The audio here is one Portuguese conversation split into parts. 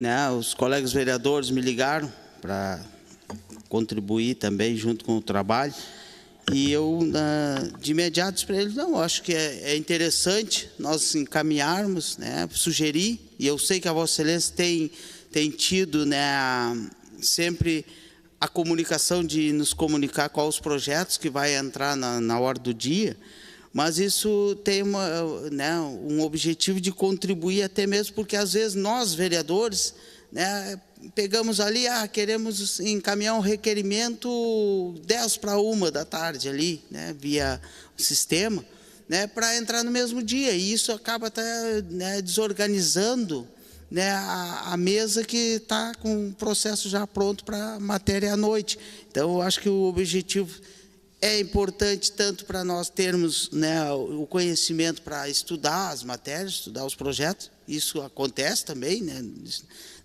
né, os colegas vereadores me ligaram para contribuir também junto com o trabalho. E eu, de imediato, disse para eles, não, acho que é interessante nós encaminharmos, né, sugerir, e eu sei que a Vossa Excelência tem tido, né, sempre a comunicação de nos comunicar quais os projetos que vai entrar na hora do dia, mas isso tem um objetivo de contribuir até mesmo, porque às vezes nós, vereadores, né, pegamos ali, queremos encaminhar um requerimento 10:01 da tarde ali, né, via o sistema, né, para entrar no mesmo dia, e isso acaba até, né, desorganizando, né, a mesa que está com o processo já pronto para a matéria à noite. Então, eu acho que o objetivo é importante tanto para nós termos, né, o conhecimento para estudar as matérias, estudar os projetos. Isso acontece também, né?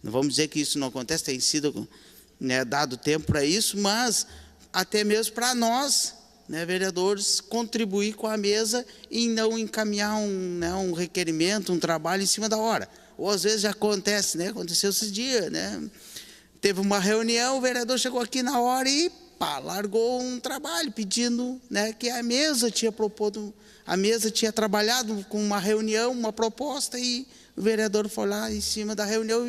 Não vamos dizer que isso não acontece, tem sido, né, dado tempo para isso, mas até mesmo para nós, né, vereadores, contribuir com a mesa em não encaminhar um requerimento, um trabalho em cima da hora. Ou às vezes já acontece, né? Aconteceu esses dias, né? Teve uma reunião, o vereador chegou aqui na hora e largou um trabalho pedindo, né, que a mesa tinha proposto, a mesa tinha trabalhado com uma reunião, uma proposta, e o vereador foi lá em cima da reunião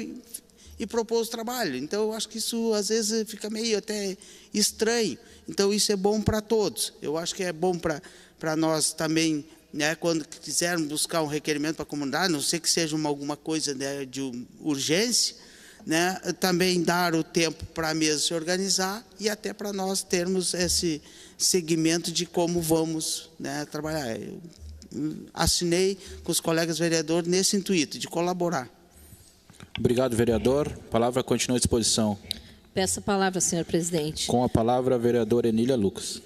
e propôs o trabalho. Então, eu acho que isso às vezes fica meio até estranho. Então, isso é bom para todos. Eu acho que é bom para nós também, né, quando quisermos buscar um requerimento para a comunidade, não sei que seja alguma coisa, né, de urgência, né, também dar o tempo para a mesa se organizar e até para nós termos esse segmento de como vamos, né, trabalhar. Eu assinei com os colegas vereadores nesse intuito, de colaborar. Obrigado, vereador. A palavra continua à disposição. Peço a palavra, senhor presidente. Com a palavra, a vereadora Enília Lucas.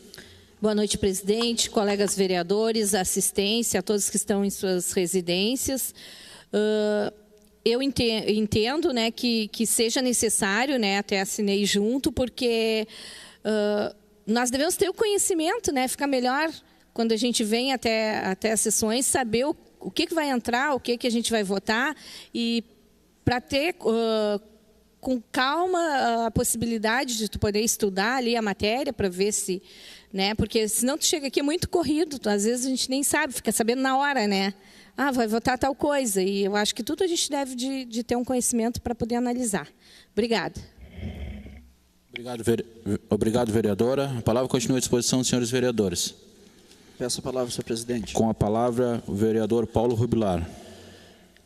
Boa noite, presidente, colegas vereadores, assistência, a todos que estão em suas residências. Eu entendo, né, que seja necessário, né, até assinei junto, porque nós devemos ter o conhecimento, né, fica melhor quando a gente vem até as sessões, saber o que vai entrar, o que a gente vai votar, e para ter com calma a possibilidade de tu poder estudar ali a matéria para ver se, né, porque senão tu chega aqui muito corrido, às vezes a gente nem sabe, fica sabendo na hora, né? Vai votar tal coisa, e eu acho que tudo a gente deve de ter um conhecimento para poder analisar. Obrigada. Obrigado, vereadora. A palavra continua à disposição dos senhores vereadores. Peço a palavra, senhor presidente. Com a palavra, o vereador Paulo Rubilar.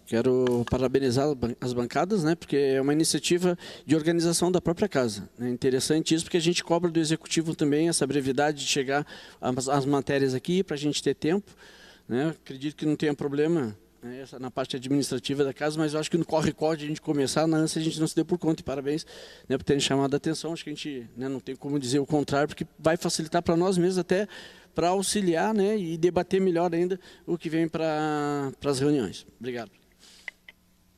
Quero parabenizar as bancadas, né, porque é uma iniciativa de organização da própria casa. É interessante isso, porque a gente cobra do executivo também essa brevidade de chegar às matérias aqui, para a gente ter tempo. Né? Acredito que não tenha problema, né, na parte administrativa da casa, mas eu acho que no corre-corre de a gente começar, na ânsia a gente não se deu por conta. E parabéns, né, por terem chamado a atenção. Acho que a gente, né, não tem como dizer o contrário, porque vai facilitar para nós mesmos, até para auxiliar, né, e debater melhor ainda o que vem para as reuniões. Obrigado.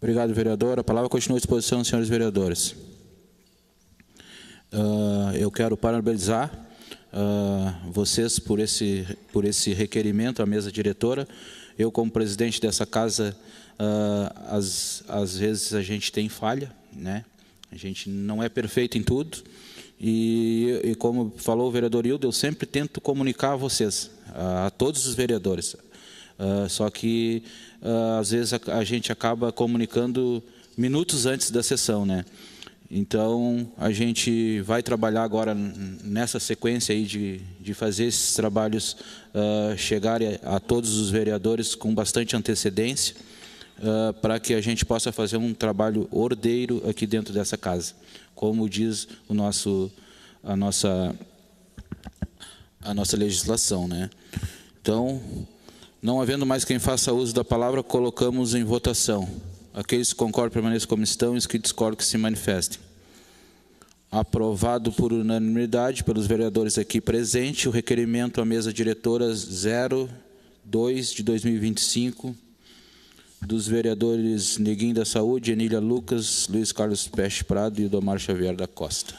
Obrigado, vereador. A palavra continua à disposição dos senhores vereadores. Eu quero parabenizar vocês por esse requerimento à mesa diretora. Eu, como presidente dessa casa, às vezes a gente tem falha, né? A gente não é perfeito em tudo. E como falou o vereador Hildo, eu sempre tento comunicar a vocês, a todos os vereadores. Só que, às vezes, a gente acaba comunicando minutos antes da sessão, né? Então, a gente vai trabalhar agora nessa sequência aí de fazer esses trabalhos chegarem a todos os vereadores com bastante antecedência, para que a gente possa fazer um trabalho ordeiro aqui dentro dessa casa, como diz a nossa legislação, né? Então, não havendo mais quem faça uso da palavra, colocamos em votação. Aqueles que concordam permaneçam como estão, e os que discordam que se manifestem. Aprovado por unanimidade pelos vereadores aqui presentes, o requerimento à mesa diretora 02 de 2025, dos vereadores Neguinho da Saúde, Enília Lucas, Luiz Carlos Peste Prado e Domar Xavier da Costa.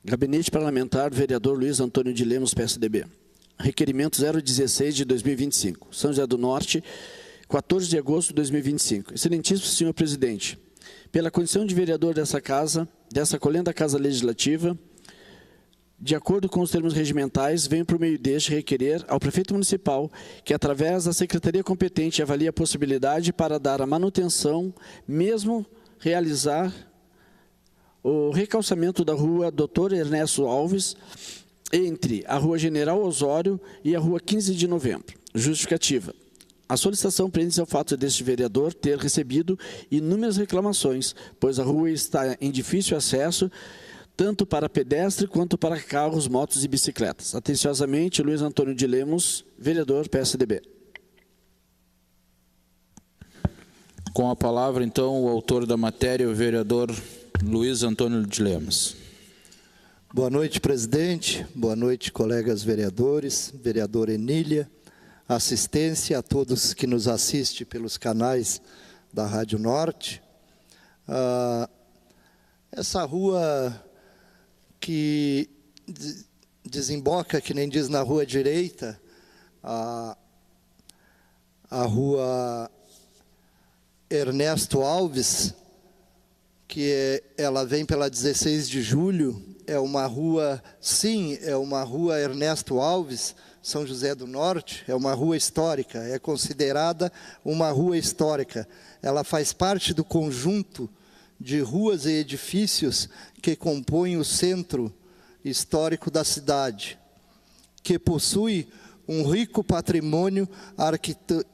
Gabinete Parlamentar, vereador Luiz Antônio de Lemos, PSDB. Requerimento 016 de 2025. São José do Norte, 14 de agosto de 2025. Excelentíssimo senhor presidente, pela condição de vereador dessa casa, dessa colenda Casa Legislativa, de acordo com os termos regimentais, venho por meio deste requerer ao prefeito municipal que, através da secretaria competente, avalie a possibilidade para dar a manutenção, mesmo realizar o recalçamento da rua Dr. Ernesto Alves, entre a rua General Osório e a rua 15 de novembro. Justificativa. A solicitação prende-se ao fato deste vereador ter recebido inúmeras reclamações, pois a rua está em difícil acesso, tanto para pedestre quanto para carros, motos e bicicletas. Atenciosamente, Luiz Antônio de Lemos, vereador PSDB. Com a palavra, então, o autor da matéria, o vereador Luiz Antônio de Lemos. Boa noite, presidente. Boa noite, colegas vereadores, vereadora Enília, assistência a todos que nos assistem pelos canais da Rádio Norte. Essa rua que desemboca, que nem diz na rua direita, a rua Ernesto Alves, ela vem pela 16 de julho, é uma rua, sim, é uma rua Ernesto Alves, São José do Norte, é uma rua histórica, é considerada uma rua histórica. Ela faz parte do conjunto de ruas e edifícios que compõem o centro histórico da cidade, que possui um rico patrimônio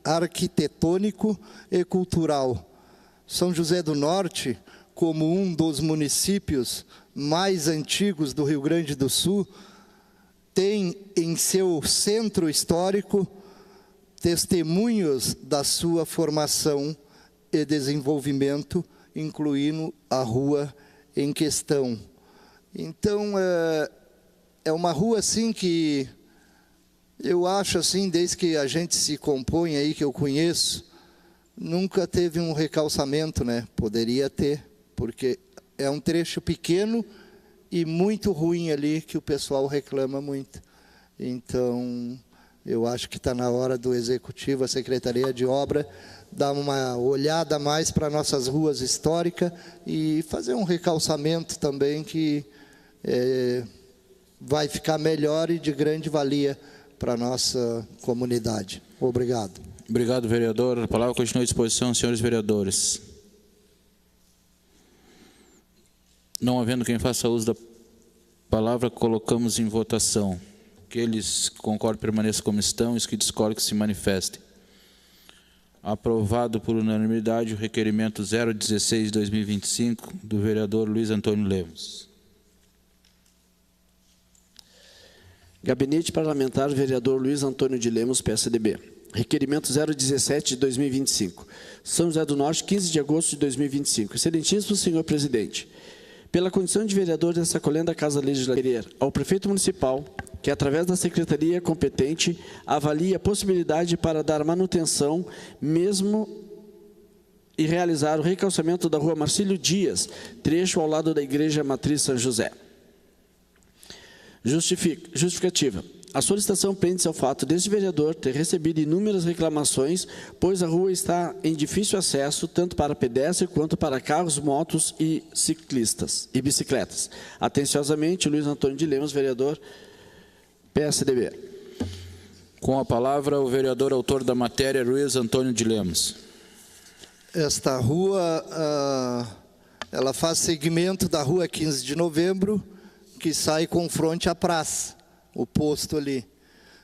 arquitetônico e cultural. São José do Norte, como um dos municípios mais antigos do Rio Grande do Sul, tem em seu centro histórico testemunhos da sua formação e desenvolvimento, incluindo a rua em questão. Então, é uma rua assim que eu acho assim, desde que a gente se compõe aí, que eu conheço, nunca teve um recalçamento, né? Poderia ter, porque é um trecho pequeno e muito ruim ali, que o pessoal reclama muito. Então, eu acho que está na hora do Executivo, a Secretaria de Obra, dar uma olhada mais para nossas ruas históricas e fazer um recalçamento também que vai ficar melhor e de grande valia para a nossa comunidade. Obrigado. Obrigado, vereador. A palavra continua à disposição, senhores vereadores. Não havendo quem faça uso da palavra, colocamos em votação. Aqueles que concordam permaneçam como estão, os que discordam que se manifestem. Aprovado por unanimidade o requerimento 016/2025 do vereador Luiz Antônio Lemos. Gabinete Parlamentar, vereador Luiz Antônio de Lemos, PSDB. Requerimento 017/2025. São José do Norte, 15 de agosto de 2025. Excelentíssimo senhor presidente, pela condição de vereador dessa colenda Casa Legislativa, ao prefeito municipal, que através da secretaria competente avalie a possibilidade para dar manutenção, mesmo e realizar o recalçamento da rua Marcílio Dias, trecho ao lado da Igreja Matriz São José. Justificativa. A solicitação prende-se ao fato deste vereador ter recebido inúmeras reclamações, pois a rua está em difícil acesso, tanto para pedestre quanto para carros, motos e ciclistas e bicicletas. Atenciosamente, Luiz Antônio de Lemos, vereador PSDB. Com a palavra, o vereador autor da matéria, Luiz Antônio de Lemos. Esta rua, ela faz segmento da rua 15 de novembro, que sai com fronte à praça, o posto ali.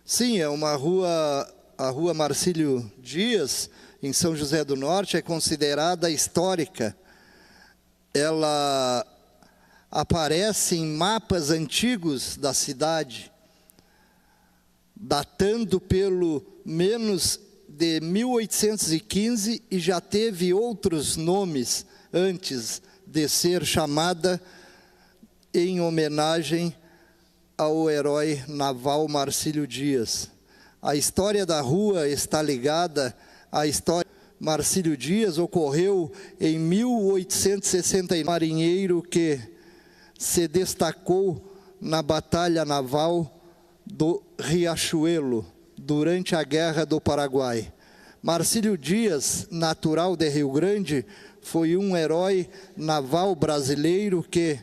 Sim, é uma rua, a rua Marcílio Dias, em São José do Norte, é considerada histórica. Ela aparece em mapas antigos da cidade, datando pelo menos de 1815, e já teve outros nomes antes de ser chamada em homenagem ao herói naval Marcílio Dias. A história da rua está ligada à história. Marcílio Dias ocorreu em 1869, marinheiro que se destacou na batalha naval do Riachuelo durante a Guerra do Paraguai. Marcílio Dias, natural de Rio Grande, foi um herói naval brasileiro que,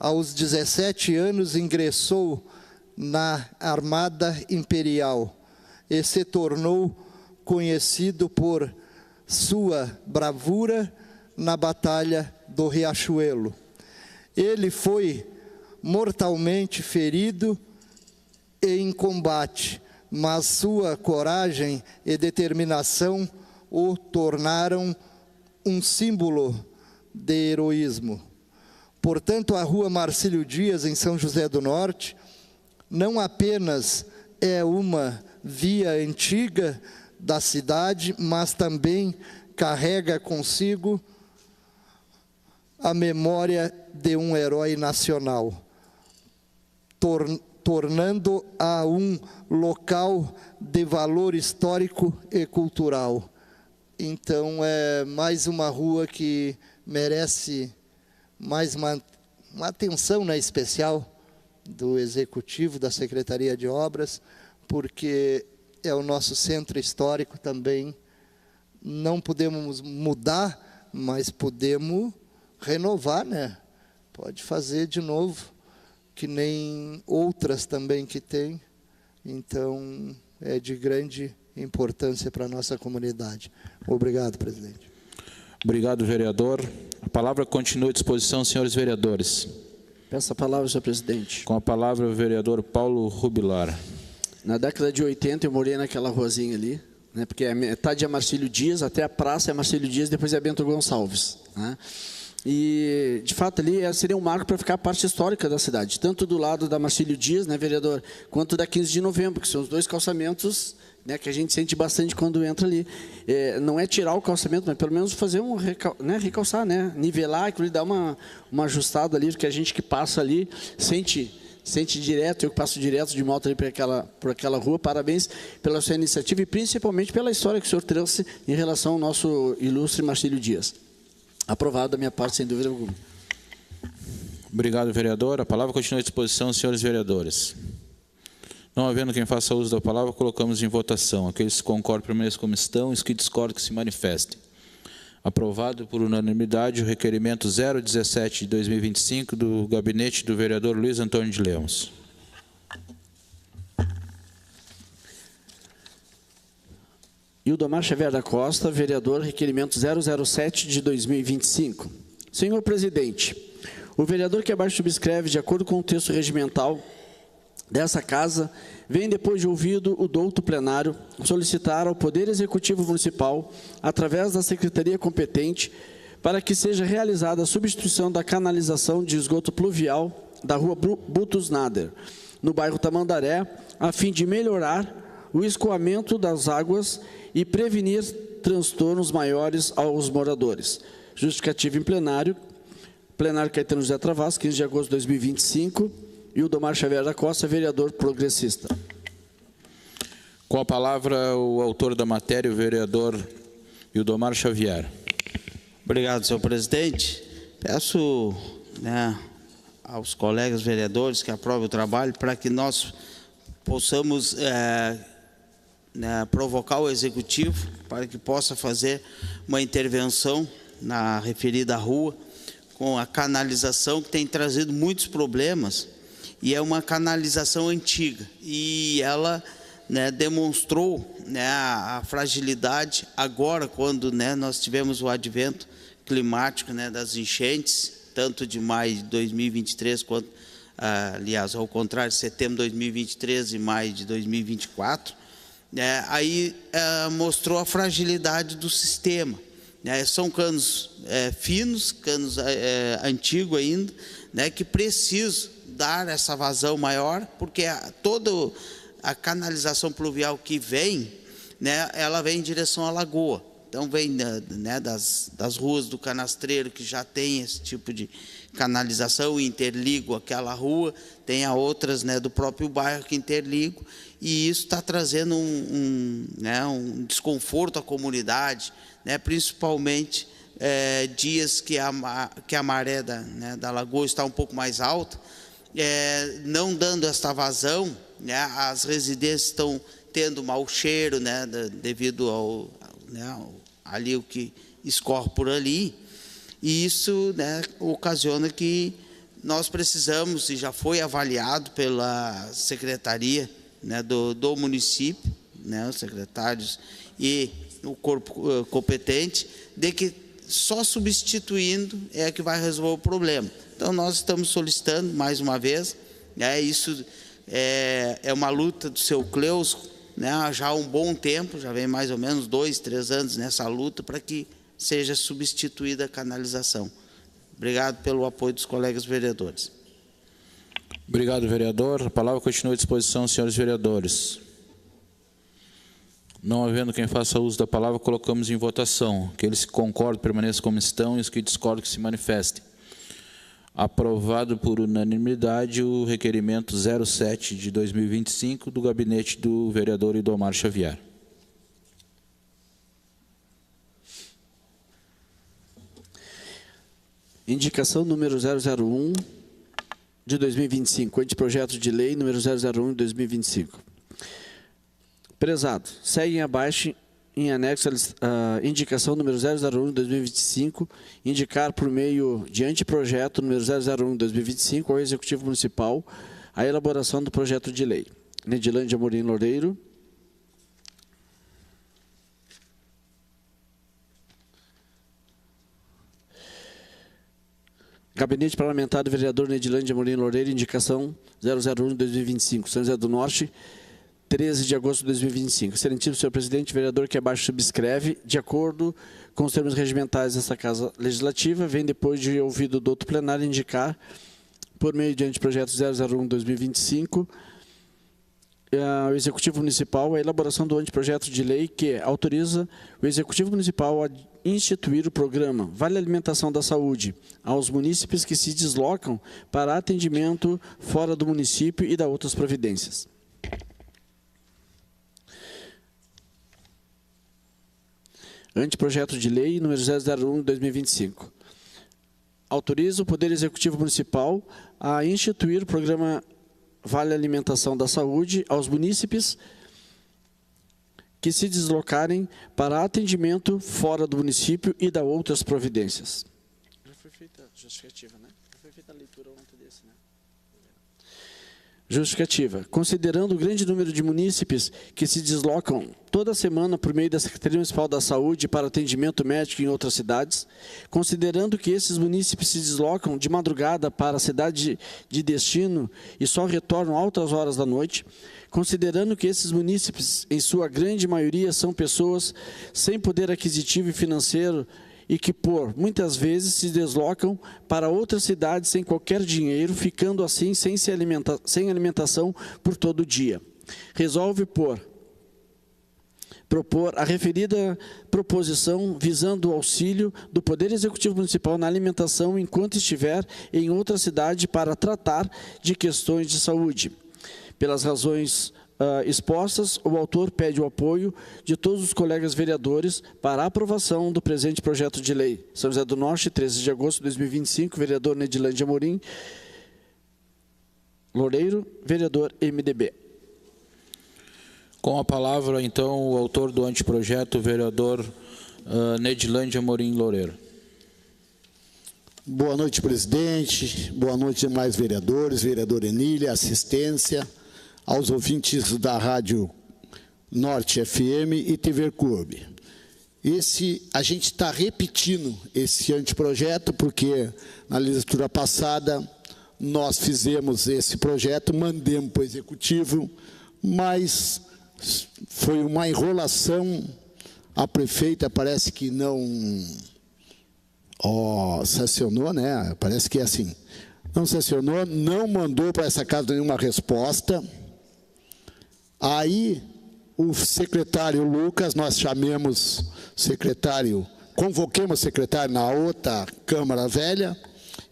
aos 17 anos, ingressou na Armada Imperial e se tornou conhecido por sua bravura na Batalha do Riachuelo. Ele foi mortalmente ferido em combate, mas sua coragem e determinação o tornaram um símbolo de heroísmo. Portanto, a Rua Marcílio Dias, em São José do Norte, não apenas é uma via antiga da cidade, mas também carrega consigo a memória de um herói nacional, tornando-a um local de valor histórico e cultural. Então, é mais uma rua que merece mais uma atenção, né, especial do Executivo, da Secretaria de Obras, porque é o nosso centro histórico também. Não podemos mudar, mas podemos renovar, né? Pode fazer de novo, que nem outras também que tem. Então, é de grande importância para a nossa comunidade. Obrigado, presidente. Obrigado, vereador. A palavra continua à disposição, senhores vereadores. Peço a palavra, senhor presidente. Com a palavra, o vereador Paulo Rubilar. Na década de 80, eu morei naquela ruazinha ali, né, porque a metade é Marcílio Dias, até a praça é Marcílio Dias, depois é Bento Gonçalves, né? E, de fato, ali seria um marco para ficar a parte histórica da cidade, tanto do lado da Marcílio Dias, né, vereador, quanto da 15 de novembro, que são os dois calçamentos, né, que a gente sente bastante quando entra ali. Não é tirar o calçamento, mas pelo menos fazer recalçar, né, nivelar, aquilo dá uma ajustada ali, porque a gente que passa ali sente direto, eu que passo direto de moto ali por aquela rua. Parabéns pela sua iniciativa e principalmente pela história que o senhor trouxe em relação ao nosso ilustre Marcílio Dias. Aprovado da minha parte, sem dúvida alguma. Obrigado, vereador. A palavra continua à disposição, senhores vereadores. Não havendo quem faça uso da palavra, colocamos em votação. Aqueles que concordam permaneçam como estão, os que discordam que se manifestem. Aprovado por unanimidade o requerimento 017 de 2025 do gabinete do vereador Luiz Antônio de Lemos. Ildomar Xavier da Costa, vereador, requerimento 007 de 2025. Senhor presidente, o vereador que abaixo subscreve, de acordo com o texto regimental dessa casa, vem, depois de ouvido o douto plenário, solicitar ao Poder Executivo Municipal, através da Secretaria competente, para que seja realizada a substituição da canalização de esgoto pluvial da rua Butos Nader, no bairro Tamandaré, a fim de melhorar o escoamento das águas e prevenir transtornos maiores aos moradores. Justificativa em plenário. Plenário Caetano José Travassos, 15 de agosto de 2025. Ildomar Xavier da Costa, vereador progressista. Com a palavra, o autor da matéria, o vereador Ildomar Xavier. Obrigado, senhor presidente. Peço, né, aos colegas vereadores que aprovem o trabalho para que nós possamos provocar o executivo para que possa fazer uma intervenção na referida rua com a canalização, que tem trazido muitos problemas, e é uma canalização antiga, e ela, né, demonstrou, né, a fragilidade agora, quando, né, nós tivemos o advento climático, né, das enchentes, tanto de maio de 2023 quanto, aliás, ao contrário, setembro de 2023 e maio de 2024, aí mostrou a fragilidade do sistema. São canos finos, canos antigos ainda, né, que precisam dar essa vazão maior, porque toda a canalização pluvial que vem, né, ela vem em direção à lagoa. Então vem, né, das ruas do Canastreiro, que já tem esse tipo de canalização, interligo aquela rua, tem a outras, né, do próprio bairro que interligo, e isso está trazendo um desconforto à comunidade, né, principalmente dias que a maré da lagoa está um pouco mais alta, não dando esta vazão, né, as residências estão tendo mau cheiro, né, devido ao né, ali o que escorre por ali, e isso, né, ocasiona que nós precisamos, e já foi avaliado pela secretaria, né, do município, né, os secretários e o corpo competente, de que só substituindo é que vai resolver o problema. Então, nós estamos solicitando, mais uma vez, né, isso é uma luta do seu Cleus, né, já há um bom tempo, já vem mais ou menos 2, 3 anos nessa luta, para que seja substituída a canalização. Obrigado pelo apoio dos colegas vereadores. Obrigado, vereador. A palavra continua à disposição, senhores vereadores. Não havendo quem faça uso da palavra, colocamos em votação. Aqueles que concordam permaneçam como estão e os que discordam que se manifestem. Aprovado por unanimidade o requerimento 07 de 2025 do gabinete do vereador Idomar Xavier. Indicação número 001 de 2025, anteprojeto de lei número 001 de 2025. Prezado, seguem abaixo em anexo a indicação número 001 de 2025, indicar por meio de anteprojeto número 001 de 2025 ao Executivo Municipal a elaboração do projeto de lei. Nedilândia Amorim Loureiro. Gabinete Parlamentar do vereador Nedilândia Amorim Loureiro, indicação 001 de 2025, São José do Norte, 13 de agosto de 2025. Excelentíssimo senhor presidente, vereador que abaixo subscreve, de acordo com os termos regimentais desta Casa Legislativa, vem depois de ouvido do outro plenário indicar, por meio de anteprojeto 001 de 2025, o Executivo Municipal a elaboração do anteprojeto de lei que autoriza o Executivo Municipal a instituir o programa Vale Alimentação da Saúde aos munícipes que se deslocam para atendimento fora do município e da outras providências. Anteprojeto de lei número 001 de 2025. Autoriza o Poder Executivo Municipal a instituir o programa Vale Alimentação da Saúde aos munícipes que se deslocarem para atendimento fora do município e da outras providências. Já foi feita a justificativa, né? Já foi feita a leitura ontem desse, né? Justificativa. Considerando o grande número de munícipes que se deslocam toda semana por meio da Secretaria Municipal da Saúde para atendimento médico em outras cidades, considerando que esses munícipes se deslocam de madrugada para a cidade de destino e só retornam altas horas da noite, considerando que esses munícipes, em sua grande maioria, são pessoas sem poder aquisitivo e financeiro e que, por muitas vezes, se deslocam para outras cidades sem qualquer dinheiro, ficando assim sem alimentação por todo o dia. Resolve propor a referida proposição visando o auxílio do Poder Executivo Municipal na alimentação enquanto estiver em outra cidade para tratar de questões de saúde. Pelas razões expostas, o autor pede o apoio de todos os colegas vereadores para a aprovação do presente projeto de lei. São José do Norte, 13 de agosto de 2025, vereador Nedilândia Amorim Loureiro, vereador MDB. Com a palavra, então, o autor do anteprojeto, o vereador Nedilândia Amorim Loureiro. Boa noite, presidente. Boa noite, demais vereadores, vereador Enília, assistência, aos ouvintes da Rádio Norte FM e TV Clube. A gente está repetindo esse anteprojeto, porque na legislatura passada nós fizemos esse projeto, mandemos para o Executivo, mas foi uma enrolação. A prefeita parece que não sancionou, né? Parece que é assim. Não sancionou, não mandou para essa casa nenhuma resposta. Aí, o secretário Lucas, nós chamemos secretário, convoquemos o secretário na outra Câmara Velha,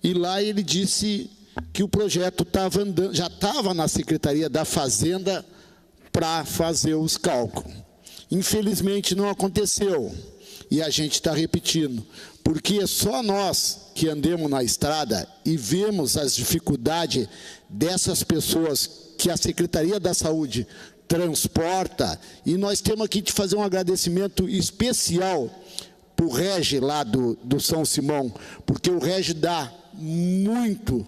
e lá ele disse que o projeto estava andando, já estava na Secretaria da Fazenda para fazer os cálculos. Infelizmente não aconteceu, e a gente está repetindo, porque só nós que andemos na estrada e vemos as dificuldades dessas pessoas que a Secretaria da Saúde transporta, e nós temos aqui de fazer um agradecimento especial para o Regi lá do São Simão, porque o Regi dá muito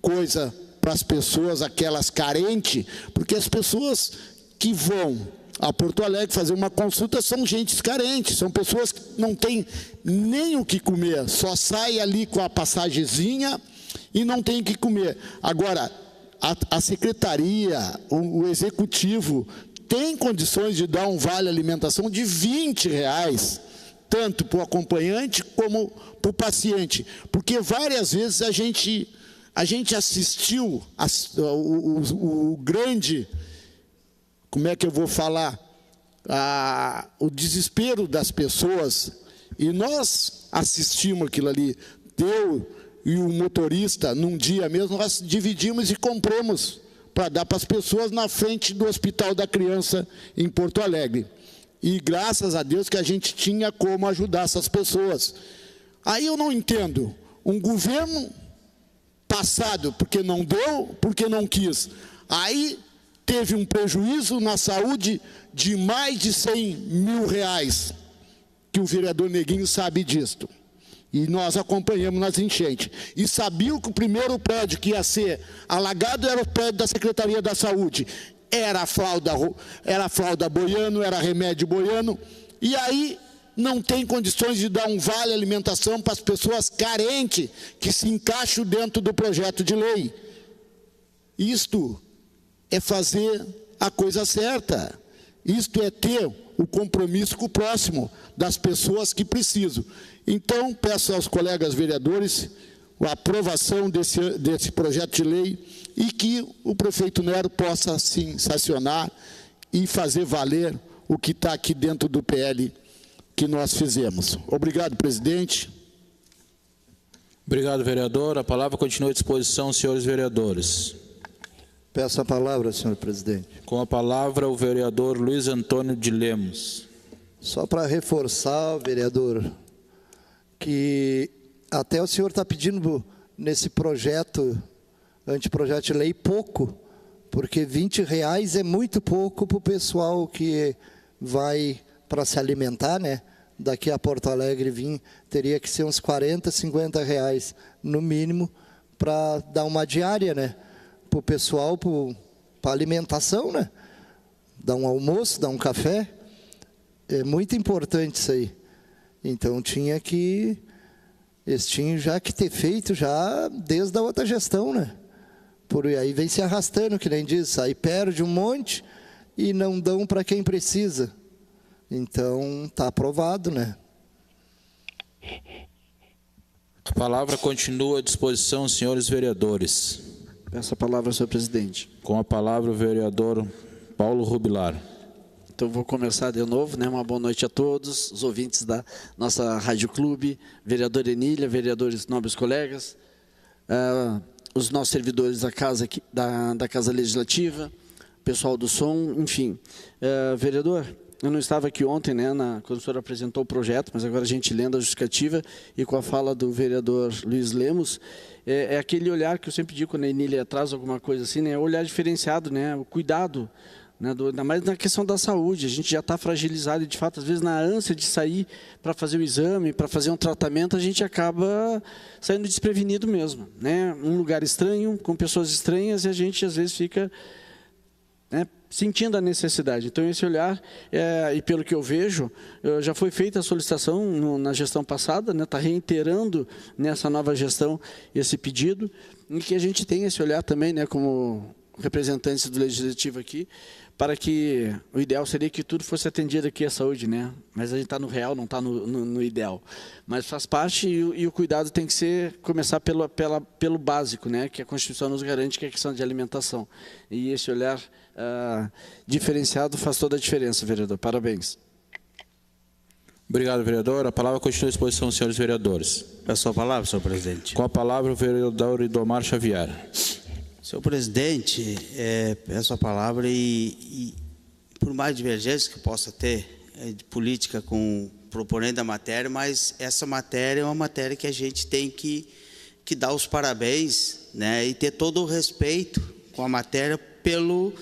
coisa para as pessoas, aquelas carentes, porque as pessoas que vão a Porto Alegre fazer uma consulta são gentes carentes, são pessoas que não têm nem o que comer, só sai ali com a passagenzinha e não tem o que comer. Agora, a secretaria, o executivo, tem condições de dar um vale alimentação de R$20, tanto para o acompanhante como para o paciente, porque várias vezes a gente assistiu o grande, como é que eu vou falar, o desespero das pessoas, e nós assistimos aquilo ali. Eu e o motorista, num dia mesmo, nós dividimos e compramos para dar para as pessoas na frente do Hospital da Criança em Porto Alegre. E graças a Deus que a gente tinha como ajudar essas pessoas. Aí eu não entendo, um governo passado, porque não deu, porque não quis. Aí teve um prejuízo na saúde de mais de R$100 mil, que o vereador Neguinho sabe disto. E nós acompanhamos nas enchentes. E sabiam que o primeiro prédio que ia ser alagado era o prédio da Secretaria da Saúde. Era fralda boiano, era remédio boiano. E aí não tem condições de dar um vale alimentação para as pessoas carentes que se encaixam dentro do projeto de lei. Isto é fazer a coisa certa. Isto é ter o compromisso com o próximo, das pessoas que precisam. Então, peço aos colegas vereadores a aprovação desse projeto de lei e que o prefeito Nero possa, sim, sancionar e fazer valer o que está aqui dentro do PL que nós fizemos. Obrigado, presidente. Obrigado, vereador. A palavra continua à disposição, senhores vereadores. Peço a palavra, senhor presidente. Com a palavra, o vereador Luiz Antônio de Lemos. Só para reforçar, vereador, que até o senhor está pedindo nesse projeto, anteprojeto de lei, pouco, porque R$20 é muito pouco para o pessoal que vai para se alimentar, né? Daqui a Porto Alegre teria que ser uns R$40, R$50 no mínimo para dar uma diária, né? Para o pessoal, para alimentação, né? Dar um almoço, dar um café. É muito importante isso aí. Então eles tinham já que ter feito já desde a outra gestão, né? Por aí vem se arrastando, que nem diz, aí perde um monte e não dão para quem precisa. Então está aprovado, né? A palavra continua à disposição, senhores vereadores. Peço a palavra, senhor presidente. Com a palavra, o vereador Paulo Rubilar. Então, vou começar de novo, né? Uma boa noite a todos, os ouvintes da nossa Rádio Clube, vereador Enília, vereadores, nobres colegas, os nossos servidores da Casa, da Casa Legislativa, pessoal do som, enfim. Vereador, eu não estava aqui ontem, né, quando o senhor apresentou o projeto, mas agora a gente lendo a justificativa e com a fala do vereador Luiz Lemos, é aquele olhar que eu sempre digo quando a Enília traz alguma coisa assim, né, o olhar diferenciado, né, o cuidado, né, ainda mais na questão da saúde. A gente já está fragilizado e, de fato, às vezes na ânsia de sair para fazer o exame, para fazer um tratamento, a gente acaba saindo desprevenido mesmo, né, um lugar estranho, com pessoas estranhas, e a gente às vezes fica, né, sentindo a necessidade. Então, esse olhar, e pelo que eu vejo, já foi feita a solicitação na gestão passada, né, está reiterando nessa nova gestão esse pedido, e que a gente tem esse olhar também, né, como representantes do Legislativo aqui, para que o ideal seria que tudo fosse atendido aqui à saúde, né? Mas a gente está no real, não está no ideal. Mas faz parte e o cuidado tem que começar pelo básico, né? Que a Constituição nos garante, que é a questão de alimentação. E esse olhar diferenciado faz toda a diferença, vereador. Parabéns. Obrigado, vereador. A palavra continua à disposição, senhores vereadores. Peço a palavra, senhor presidente. Com a palavra, o vereador Idomar Xavier. Senhor presidente, peço a palavra e por mais divergências que possa ter de política com o proponente da matéria, mas essa matéria é uma matéria que a gente tem que dar os parabéns, né, e ter todo o respeito com a matéria pelo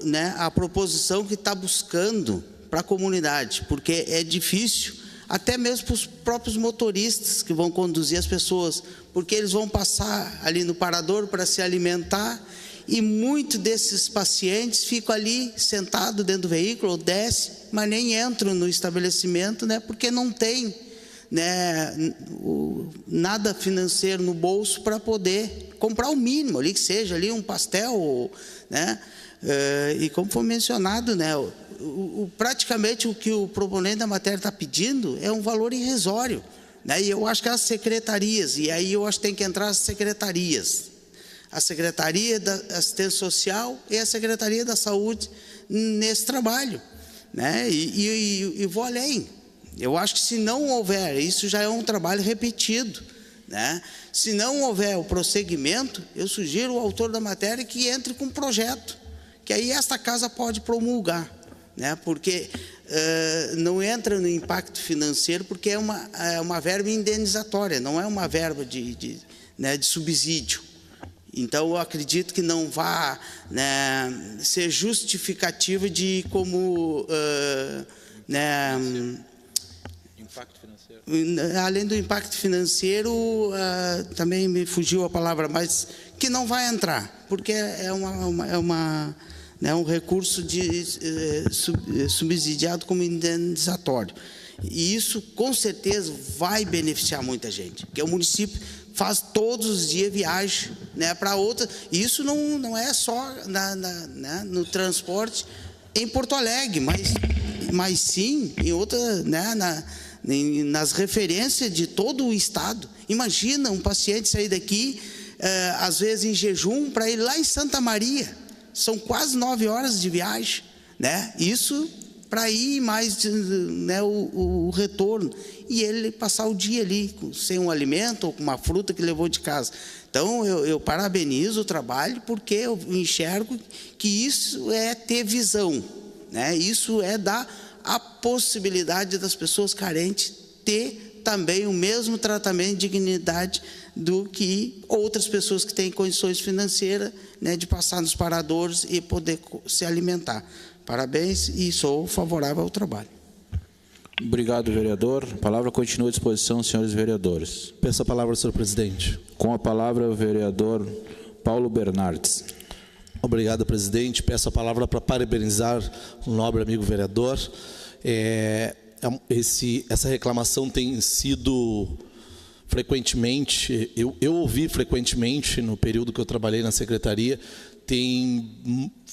né, a proposição que está buscando para a comunidade, porque é difícil, até mesmo para os próprios motoristas que vão conduzir as pessoas, porque eles vão passar ali no parador para se alimentar, e muitos desses pacientes ficam ali sentados dentro do veículo, ou descem, mas nem entram no estabelecimento, né, porque não tem, né, nada financeiro no bolso para poder comprar o mínimo ali, que seja ali um pastel, né, e como foi mencionado, né, praticamente o que o proponente da matéria está pedindo é um valor irrisório, né, e eu acho que as secretarias, e aí eu acho que tem que entrar as secretarias, a Secretaria da Assistência Social e a Secretaria da Saúde nesse trabalho, né, e vou além. Eu acho que se não houver, isso já é um trabalho repetido, né? Se não houver o prosseguimento, eu sugiro ao autor da matéria que entre com um projeto, que aí esta casa pode promulgar, né? Porque não entra no impacto financeiro, porque é uma verba indenizatória, não é uma verba né, de subsídio. Então, eu acredito que não vá, né, ser justificativa de como... né, impacto financeiro. Além do impacto financeiro, também me fugiu a palavra, mas que não vai entrar, porque é né, um recurso subsidiado como indenizatório. E isso, com certeza, vai beneficiar muita gente, porque o município faz todos os dias viagem, né, para outra. Isso não é só né, no transporte em Porto Alegre, mas sim em outra, né, nas referências de todo o estado. Imagina um paciente sair daqui, às vezes em jejum, para ir lá em Santa Maria. São quase 9 horas de viagem, né? Isso para ir mais, né, o retorno. E ele passar o dia ali sem um alimento ou com uma fruta que levou de casa. Então, eu parabenizo o trabalho, porque eu enxergo que isso é ter visão, né? Isso é dar a possibilidade das pessoas carentes ter também o mesmo tratamento de dignidade do que outras pessoas que têm condições financeiras, né, de passar nos paradores e poder se alimentar. Parabéns e sou favorável ao trabalho. Obrigado, vereador. A palavra continua à disposição, senhores vereadores. Peço a palavra, senhor presidente. Com a palavra, o vereador Paulo Bernardes. Obrigado, presidente. Peço a palavra para parabenizar o nobre amigo vereador. Essa reclamação tem sido frequentemente, eu ouvi frequentemente no período que eu trabalhei na secretaria. Tem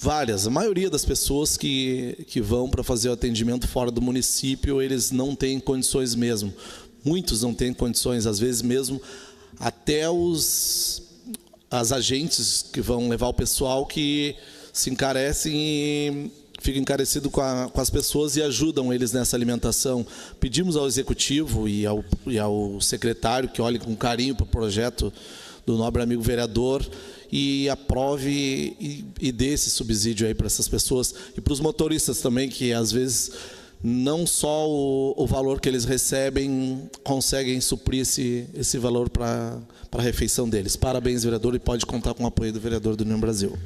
a maioria das pessoas que vão para fazer o atendimento fora do município, eles não têm condições mesmo. Muitos não têm condições, às vezes mesmo até as agentes que vão levar o pessoal que se encarecem e ficam encarecidos com as pessoas e ajudam eles nessa alimentação. Pedimos ao executivo e ao secretário que olhe com carinho para o projeto do nobre amigo vereador e aprove e dê esse subsídio aí para essas pessoas e para os motoristas também, que às vezes não só o valor que eles recebem conseguem suprir esse valor para a refeição deles. Parabéns, vereador, e pode contar com o apoio do vereador do União Brasil.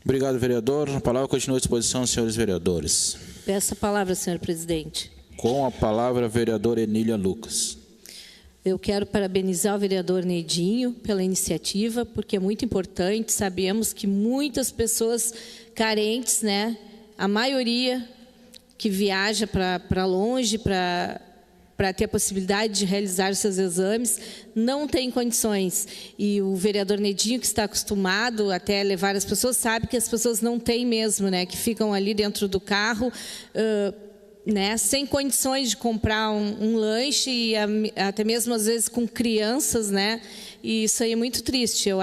Obrigado, vereador. A palavra continua à disposição, senhores vereadores. Peço a palavra, senhor presidente. Com a palavra, a vereadora Enília Lucas. Eu quero parabenizar o vereador Neidinho pela iniciativa, porque é muito importante. Sabemos que muitas pessoas carentes, né, a maioria que viaja para longe, para ter a possibilidade de realizar seus exames, não tem condições. E o vereador Neidinho, que está acostumado até a levar as pessoas, sabe que as pessoas não têm mesmo, né, que ficam ali dentro do carro, né, sem condições de comprar um lanche, e até mesmo às vezes com crianças, né, e isso aí é muito triste. Eu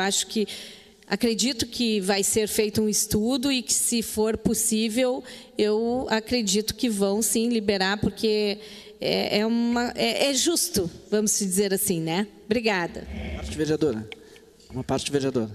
acredito que vai ser feito um estudo e que, se for possível, eu acredito que vão sim liberar, porque é justo, vamos dizer assim, né? Obrigada. Parte vereadora. Uma parte vereadora.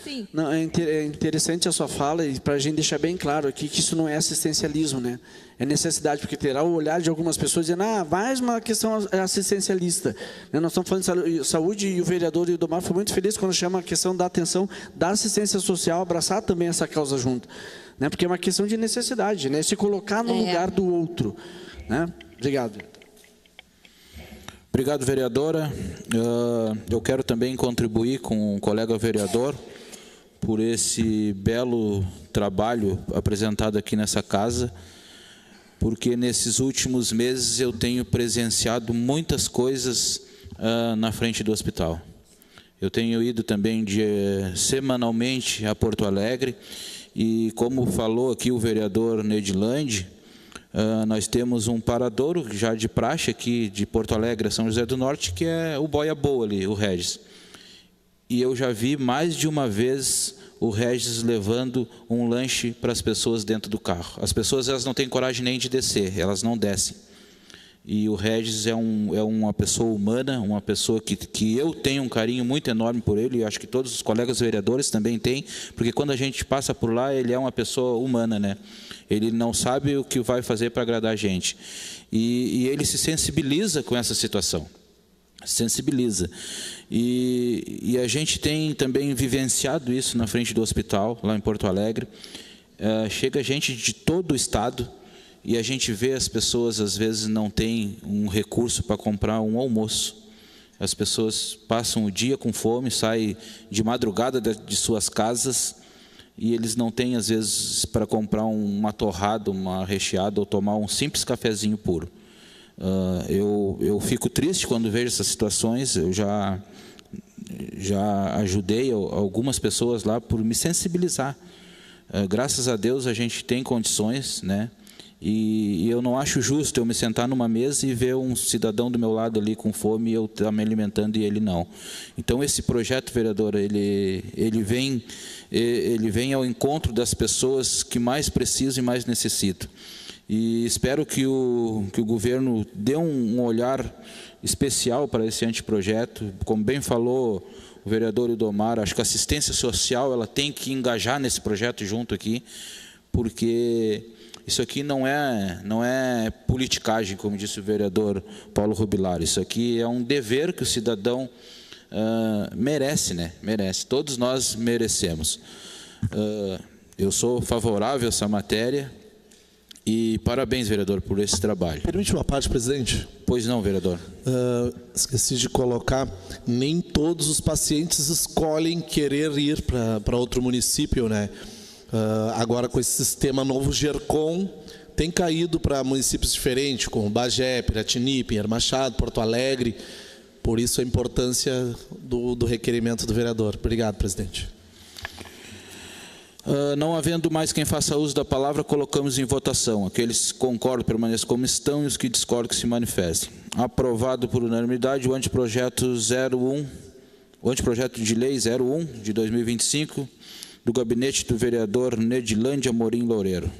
Sim. Não, é interessante a sua fala, e para a gente deixar bem claro aqui que isso não é assistencialismo, né? É necessidade, porque terá o olhar de algumas pessoas dizendo, mais uma questão assistencialista. Nós estamos falando de saúde, e o vereador Ildomar foi muito feliz quando chama a questão da atenção da assistência social, abraçar também essa causa junto. Né? Porque é uma questão de necessidade, né? Se colocar no lugar do outro. Né? Obrigado. Obrigado, vereadora. Eu quero também contribuir com o colega vereador por esse belo trabalho apresentado aqui nessa casa, porque nesses últimos meses eu tenho presenciado muitas coisas na frente do hospital. Eu tenho ido também semanalmente a Porto Alegre, e como falou aqui o vereador Nedilande, nós temos um paradouro já de praxe aqui de Porto Alegre a São José do Norte, que é o Boia Boa ali, o Regis. E eu já vi mais de uma vez o Regis levando um lanche para as pessoas dentro do carro. As pessoas, elas não têm coragem nem de descer, elas não descem. E o Regis é uma pessoa humana, uma pessoa que eu tenho um carinho muito enorme por ele, e acho que todos os colegas vereadores também têm, porque quando a gente passa por lá, ele é uma pessoa humana, né? Ele não sabe o que vai fazer para agradar a gente. E ele se sensibiliza com essa situação. Sensibiliza. E a gente tem também vivenciado isso na frente do hospital, lá em Porto Alegre. Chega gente de todo o estado, e a gente vê as pessoas, às vezes, não têm um recurso para comprar um almoço. As pessoas passam o dia com fome, saem de madrugada de suas casas, e eles não têm, às vezes, para comprar uma torrada, uma recheada, ou tomar um simples cafezinho puro. Eu fico triste quando vejo essas situações. Eu já ajudei algumas pessoas lá por me sensibilizar. Graças a Deus a gente tem condições, né? E eu não acho justo eu me sentar numa mesa e ver um cidadão do meu lado ali com fome, e eu estar me alimentando e ele não. Então esse projeto, vereador, ele vem ao encontro das pessoas que mais precisam e mais necessitam. E espero que o governo dê um olhar especial para esse anteprojeto. Como bem falou o vereador Ildomar, acho que a assistência social ela tem que engajar nesse projeto junto aqui, porque isso aqui não é politicagem, como disse o vereador Paulo Rubilar. Isso aqui é um dever que o cidadão merece, né? Merece. Todos nós merecemos. Eu sou favorável a essa matéria. E parabéns, vereador, por esse trabalho. Permite uma parte, presidente? Pois não, vereador. Esqueci de colocar, nem todos os pacientes escolhem querer ir para outro município, né? Agora, com esse sistema novo GERCOM, tem caído para municípios diferentes, como Bagé, Piratini, Pinheiro Machado, Porto Alegre. Por isso a importância do requerimento do vereador. Obrigado, presidente. Não havendo mais quem faça uso da palavra, colocamos em votação. Aqueles que concordam permaneçam como estão, e os que discordam que se manifestem. Aprovado por unanimidade o anteprojeto de lei 01 de 2025 do gabinete do vereador Nedilande Amorim Loureiro.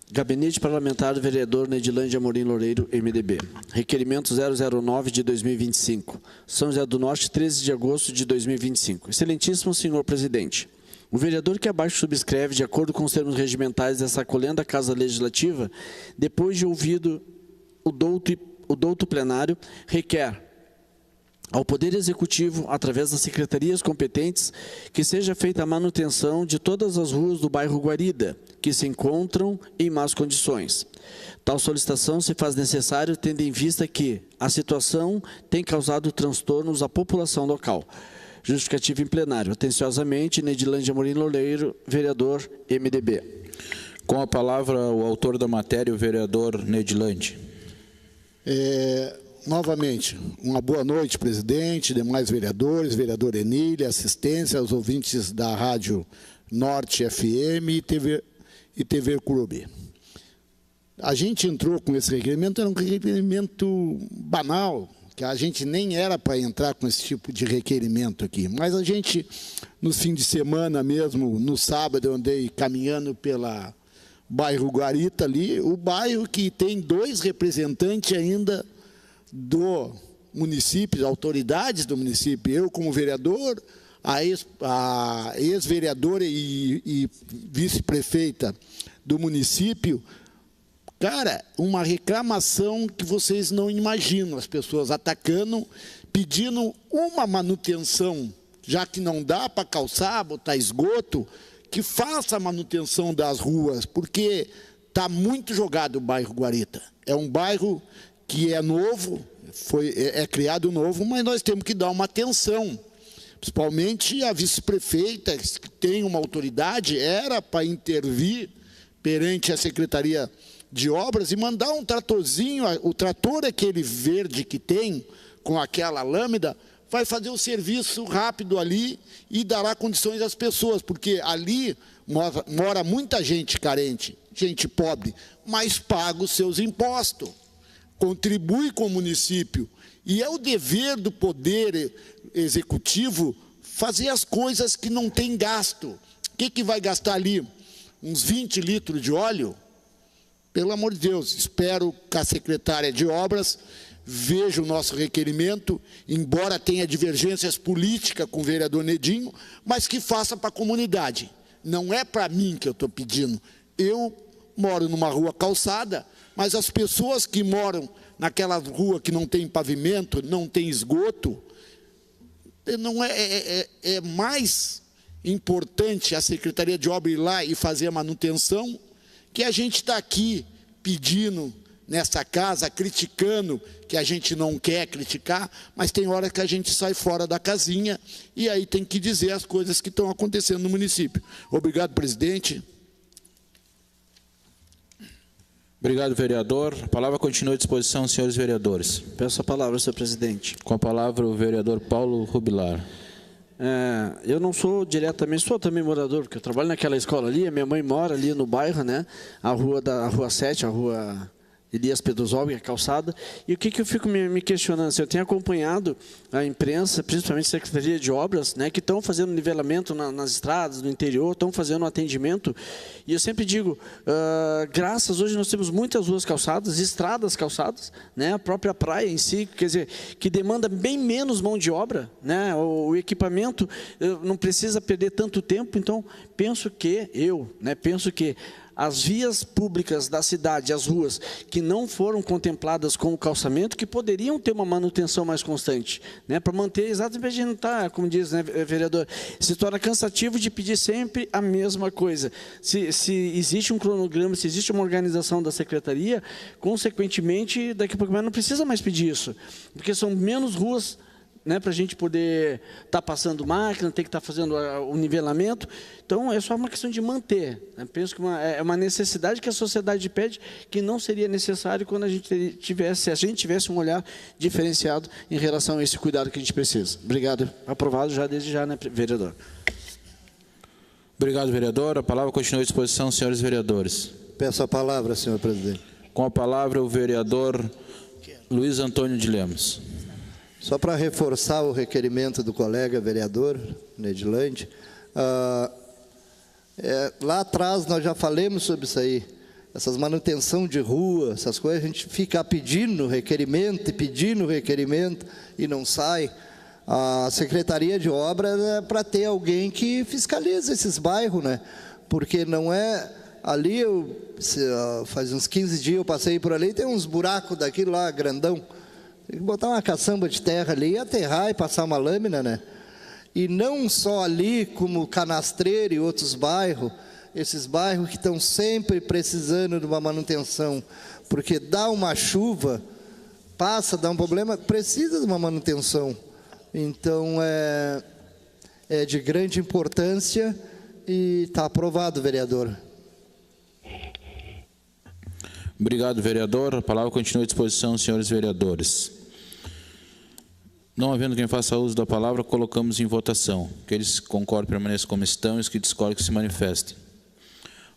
Gabinete Parlamentar do vereador Nedilande Amorim Loureiro, MDB. Requerimento 009 de 2025. São José do Norte, 13 de agosto de 2025. Excelentíssimo senhor presidente, o vereador que abaixo subscreve, de acordo com os termos regimentais dessa colenda Casa Legislativa, depois de ouvido o douto plenário, requer ao Poder Executivo, através das secretarias competentes, que seja feita a manutenção de todas as ruas do bairro Guarida, que se encontram em más condições. Tal solicitação se faz necessário, tendo em vista que a situação tem causado transtornos à população local. Justificativo em plenário. Atenciosamente, Nedilande Amorim Loureiro, vereador MDB. Com a palavra, o autor da matéria, o vereador Nedilande. Novamente, uma boa noite, presidente, demais vereadores, vereador Enília, assistência aos ouvintes da Rádio Norte FM e TV Clube. A gente entrou com esse requerimento, era um requerimento banal, que a gente nem era para entrar com esse tipo de requerimento aqui. Mas a gente, no fim de semana mesmo, no sábado, eu andei caminhando pela bairro Guarita ali, o bairro que tem 2 representantes ainda do municípios, autoridades do município, eu como vereador, a ex-vereadora e vice-prefeita do município. Cara, uma reclamação que vocês não imaginam, as pessoas atacando, pedindo uma manutenção, já que não dá para calçar, botar esgoto, que faça a manutenção das ruas, porque está muito jogado o bairro Guarita. É um bairro que é novo, é criado novo, mas nós temos que dar uma atenção. Principalmente a vice-prefeita, que tem uma autoridade, era para intervir perante a Secretaria de Obras e mandar um tratorzinho, o trator aquele verde que tem, com aquela lâmina, vai fazer o serviço rápido ali e dará condições às pessoas, porque ali mora muita gente carente, gente pobre, mas paga os seus impostos, contribui com o município. E é o dever do Poder Executivo fazer as coisas que não tem gasto. O que vai gastar ali? Uns 20 litros de óleo? Pelo amor de Deus, espero que a secretária de Obras veja o nosso requerimento, embora tenha divergências políticas com o vereador Nedinho, mas que faça para a comunidade. Não é para mim que eu estou pedindo. Eu moro numa rua calçada, mas as pessoas que moram naquela rua que não tem pavimento, não tem esgoto, não é mais importante a Secretaria de Obras ir lá e fazer a manutenção, que a gente está aqui pedindo nessa casa, criticando, que a gente não quer criticar, mas tem hora que a gente sai fora da casinha e aí tem que dizer as coisas que estão acontecendo no município. Obrigado, presidente. Obrigado, vereador. A palavra continua à disposição, senhores vereadores. Peço a palavra, senhor presidente. Com a palavra, o vereador Paulo Rubilar. Eu não sou diretamente, sou também morador, porque eu trabalho naquela escola ali, a minha mãe mora ali no bairro, né? A rua 7, a rua Elias Pedrosolvi, a calçada. E o que eu fico me questionando? Eu tenho acompanhado a imprensa, principalmente a Secretaria de Obras, né, que estão fazendo nivelamento nas estradas do interior, estão fazendo atendimento. E eu sempre digo, hoje nós temos muitas ruas calçadas, estradas calçadas, né, a própria praia em si, quer dizer, que demanda bem menos mão de obra, né, o equipamento não precisa perder tanto tempo. Então, penso que as vias públicas da cidade, as ruas que não foram contempladas com o calçamento, que poderiam ter uma manutenção mais constante, né, para manter, exatamente, não tá, como diz, né, vereador, se torna cansativo de pedir sempre a mesma coisa. Se existe um cronograma, se existe uma organização da secretaria, consequentemente, daqui a pouco mais não precisa mais pedir isso, porque são menos ruas, né, para a gente poder estar passando máquina, ter que estar fazendo o nivelamento. Então, é só uma questão de manter. Penso que é uma necessidade que a sociedade pede, que não seria necessário quando a gente tivesse um olhar diferenciado em relação a esse cuidado que a gente precisa. Obrigado. Aprovado já desde já, né, vereador? Obrigado, vereador. A palavra continua à disposição, senhores vereadores. Peço a palavra, senhor presidente. Com a palavra, o vereador Luiz Antônio de Lemos. Só para reforçar o requerimento do colega vereador Nedilande, lá atrás nós já falamos sobre isso aí, essas manutenção de rua, essas coisas, a gente fica pedindo requerimento e não sai. A Secretaria de Obras é para ter alguém que fiscalize esses bairros, né? Porque não é... Ali, faz uns 15 dias eu passei por ali, tem uns buracos daquilo lá, grandão. Tem que botar uma caçamba de terra ali, aterrar e passar uma lâmina, né? E não só ali, como Canastreira e outros bairros, esses bairros que estão sempre precisando de uma manutenção, porque dá uma chuva, dá um problema, precisa de uma manutenção. Então, é de grande importância e está aprovado, vereador. Obrigado, vereador. A palavra continua à disposição, senhores vereadores. Não havendo quem faça uso da palavra, colocamos em votação. Aqueles que concordam permaneçam como estão e os que discordam que se manifestem.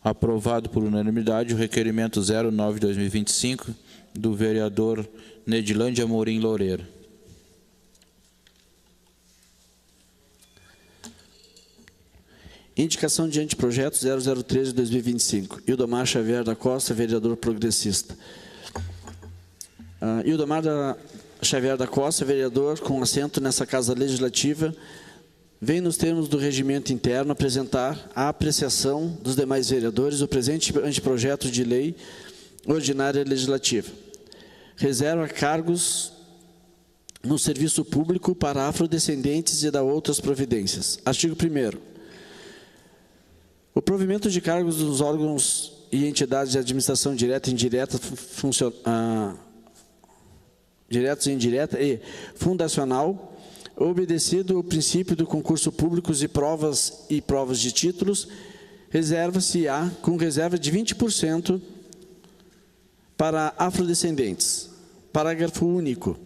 Aprovado por unanimidade o requerimento 09/2025 do vereador Nedilande Amorim Loureiro. Indicação de anteprojeto 0013/2025. Ildomar Xavier da Costa, vereador progressista. Ildomar Xavier da Costa, vereador com assento nessa Casa Legislativa, vem nos termos do regimento interno apresentar a apreciação dos demais vereadores o presente anteprojeto de lei ordinária legislativa. Reserva cargos no serviço público para afrodescendentes e da outras providências. Artigo 1º. O provimento de cargos dos órgãos e entidades de administração direta e indireta, diretos e indireta e fundacional, obedecido o princípio do concurso público e provas de títulos, reserva-se-á com reserva de 20% para afrodescendentes. Parágrafo único.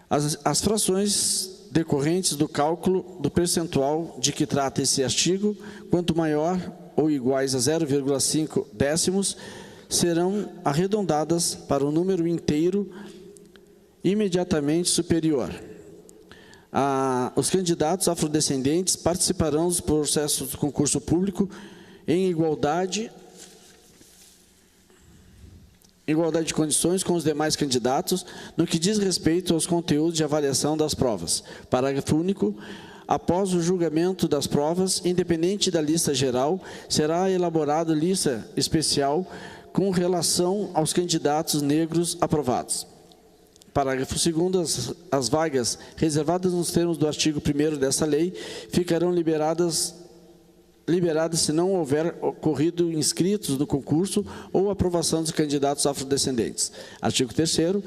As frações decorrentes do cálculo do percentual de que trata esse artigo, quanto maior ou iguais a 0,5 décimos, serão arredondadas para o número inteiro imediatamente superior. Os candidatos afrodescendentes participarão dos processos do concurso público em igualdade de condições com os demais candidatos no que diz respeito aos conteúdos de avaliação das provas. Parágrafo único. Após o julgamento das provas, independente da lista geral, será elaborada lista especial com relação aos candidatos negros aprovados. Parágrafo 2º. As vagas reservadas nos termos do artigo 1º desta lei ficarão liberadas se não houver ocorrido inscritos no concurso ou aprovação dos candidatos afrodescendentes. Artigo 3º.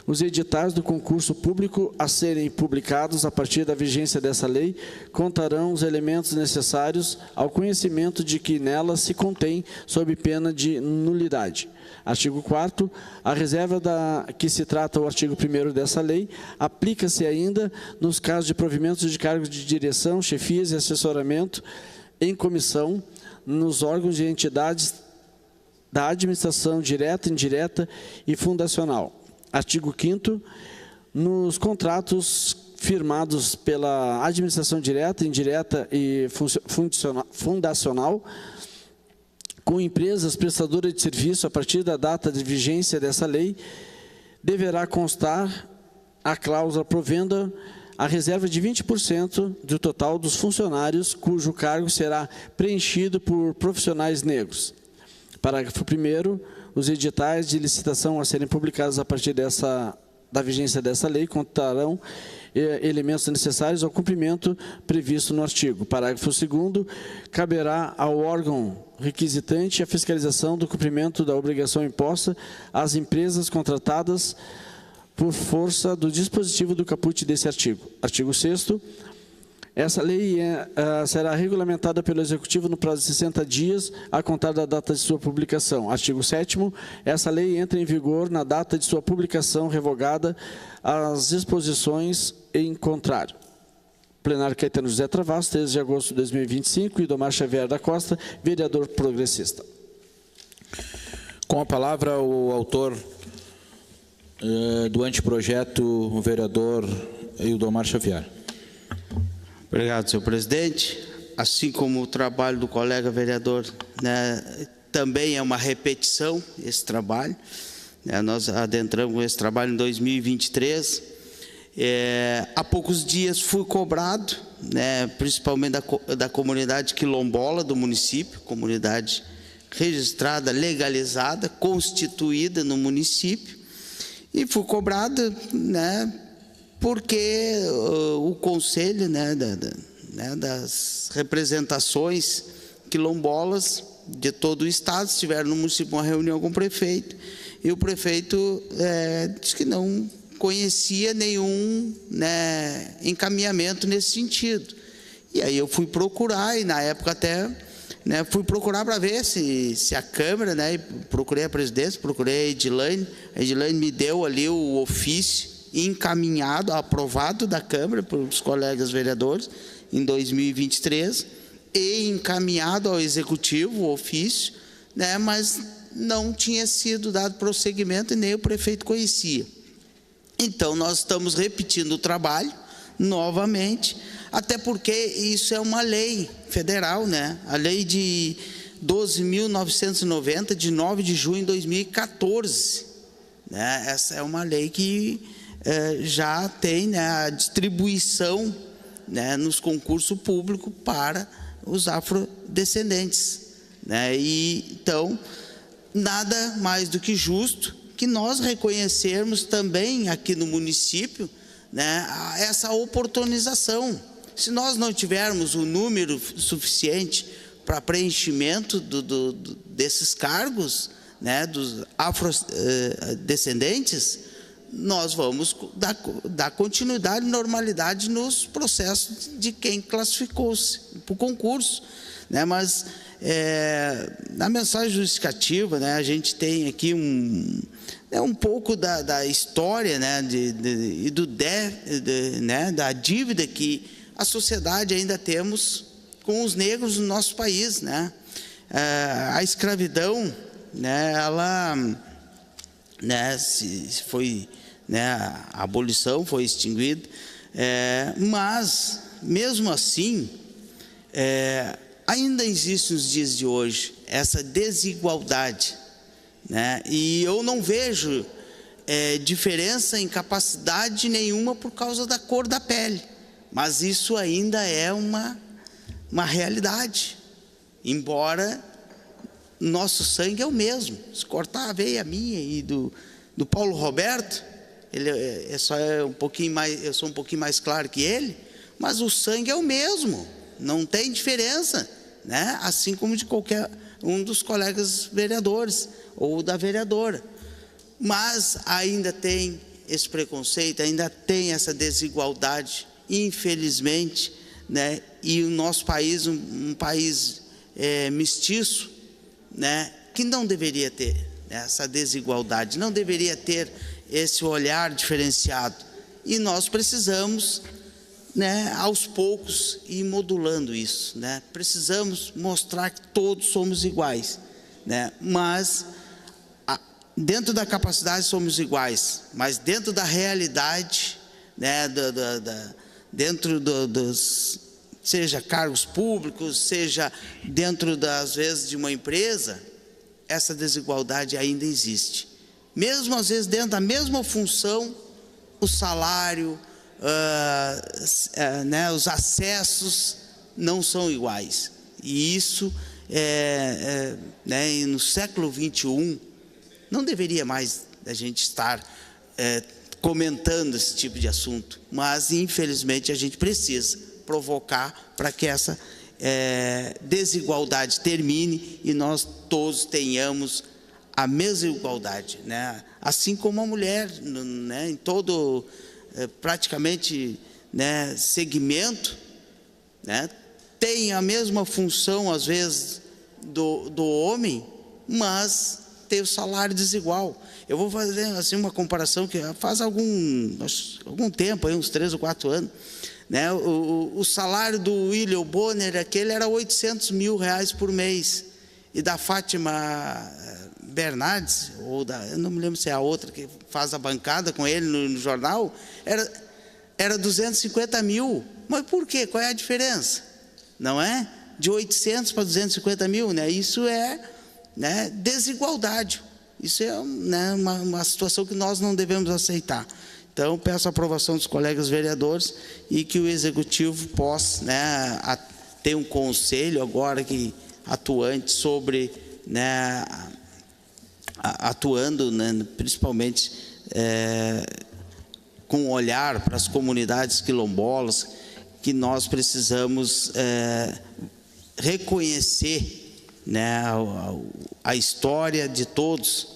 Os editais do concurso público a serem publicados a partir da vigência dessa lei contarão os elementos necessários ao conhecimento de que nela se contém, sob pena de nulidade. Artigo 4º. A reserva da que se trata o artigo 1º dessa lei aplica-se ainda nos casos de provimento de cargos de direção, chefias e assessoramento em comissão nos órgãos e entidades da administração direta, indireta e fundacional. Artigo 5º. Nos contratos firmados pela administração direta, indireta e fundacional com empresas prestadoras de serviço a partir da data de vigência dessa lei, deverá constar a cláusula provendo a reserva de 20% do total dos funcionários cujo cargo será preenchido por profissionais negros. Parágrafo 1º. Os editais de licitação a serem publicados a partir da vigência dessa lei contarão elementos necessários ao cumprimento previsto no artigo. Parágrafo 2º. Caberá ao órgão requisitante a fiscalização do cumprimento da obrigação imposta às empresas contratadas por força do dispositivo do caput desse artigo. Artigo 6º. Essa lei será regulamentada pelo Executivo no prazo de 60 dias a contar da data de sua publicação. Artigo 7º. Essa lei entra em vigor na data de sua publicação revogada as disposições em contrário. Plenário Caetano José Travassos, 13 de agosto de 2025, Idomar Xavier da Costa, vereador progressista. Com a palavra o autor do anteprojeto, o vereador Idomar Xavier. Obrigado, senhor presidente. Assim como o trabalho do colega vereador, né, também é uma repetição esse trabalho. Nós adentramos esse trabalho em 2023. Há poucos dias fui cobrado, né, principalmente da comunidade quilombola do município, comunidade registrada, legalizada, constituída no município, e fui cobrado, né, porque o conselho, né, das representações quilombolas de todo o estado estiveram no município uma reunião com o prefeito, e o prefeito disse que não conhecia nenhum, né, encaminhamento nesse sentido. E aí eu fui procurar, e na época até, né, fui procurar para ver se a Câmara, né, procurei a presidência, procurei a Edilane me deu ali o ofício encaminhado, aprovado da Câmara pelos colegas vereadores em 2023 e encaminhado ao Executivo, o ofício, né, mas não tinha sido dado prosseguimento e nem o prefeito conhecia. Então, nós estamos repetindo o trabalho novamente, até porque isso é uma lei federal, né? A lei de 12.990, de 9 de junho de 2014. Né? Essa é uma lei que já tem, né, a distribuição, né, nos concursos públicos para os afrodescendentes, né? E então nada mais do que justo que nós reconhecermos também aqui no município, né, essa oportunização. Se nós não tivermos o número suficiente para preenchimento desses cargos, né, dos afrodescendentes, nós vamos dar continuidade e normalidade nos processos de quem classificou-se para o concurso, né? Mas na mensagem justificativa, né, a gente tem aqui um pouco da história, né, né, da dívida que a sociedade ainda temos com os negros no nosso país, né? A escravidão, né, ela, né, foi, né, a abolição foi extinguida, mas mesmo assim ainda existe nos dias de hoje essa desigualdade, né? E eu não vejo diferença em capacidade nenhuma por causa da cor da pele, mas isso ainda é uma realidade, embora nosso sangue é o mesmo. Se cortar a veia minha e do Paulo Roberto, ele um pouquinho mais, eu sou um pouquinho mais claro que ele, mas o sangue é o mesmo, não tem diferença, né? Assim como de qualquer um dos colegas vereadores ou da vereadora. Mas ainda tem esse preconceito, ainda tem essa desigualdade, infelizmente, né? E o nosso país, um país mestiço, né, que não deveria ter essa desigualdade, não deveria ter esse olhar diferenciado. E nós precisamos, né, aos poucos ir modulando isso, né? Precisamos mostrar que todos somos iguais, né? Mas dentro da capacidade somos iguais, mas dentro da realidade, né, dentro dos, seja cargos públicos, seja dentro das vezes de uma empresa, essa desigualdade ainda existe. Mesmo às vezes dentro da mesma função, o salário, né, os acessos não são iguais. E isso, né, no século XXI, não deveria mais a gente estar comentando esse tipo de assunto, mas infelizmente a gente precisa provocar para que essa desigualdade termine e nós todos tenhamos a mesma igualdade, né? Assim como a mulher, né, em todo praticamente, né, segmento, né, tem a mesma função às vezes do homem, mas tem o salário desigual. Eu vou fazer assim uma comparação que faz algum tempo, aí, uns 3 ou 4 anos, né? O salário do William Bonner, aquele era R$800 mil por mês, e da Fátima Bernardes, eu não me lembro se é a outra que faz a bancada com ele no jornal, era 250 mil. Mas por quê? Qual é a diferença? Não é? De 800 para 250 mil, né? Isso é, né, desigualdade. Isso é, né, uma situação que nós não devemos aceitar. Então, peço a aprovação dos colegas vereadores e que o Executivo possa, né, ter um conselho agora que atuante sobre, né, atuando, né, principalmente com um olhar para as comunidades quilombolas, que nós precisamos reconhecer, né, a história de todos.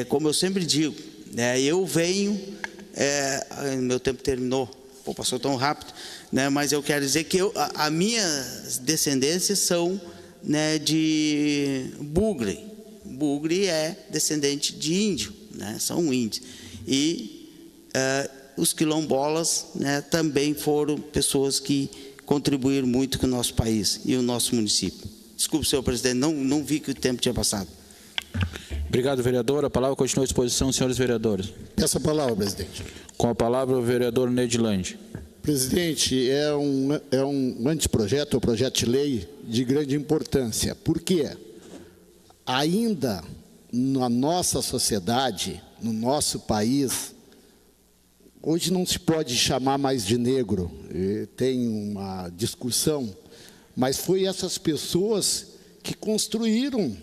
Como eu sempre digo, né, eu venho, meu tempo terminou, passou tão rápido, né, mas eu quero dizer que a minhas descendências são, né, de Bugre. Bugre é descendente de índio, né, são índios. E os quilombolas, né, também foram pessoas que contribuíram muito com o nosso país e o nosso município. Desculpe, senhor presidente, não vi que o tempo tinha passado. Obrigado, vereador. A palavra continua à disposição, senhores vereadores. Peço a palavra, presidente. Com a palavra, o vereador Nedilande. Presidente, é um anteprojeto, um projeto de lei de grande importância. Por quê? Ainda na nossa sociedade, no nosso país, hoje não se pode chamar mais de negro, tem uma discussão, mas foi essas pessoas que construíram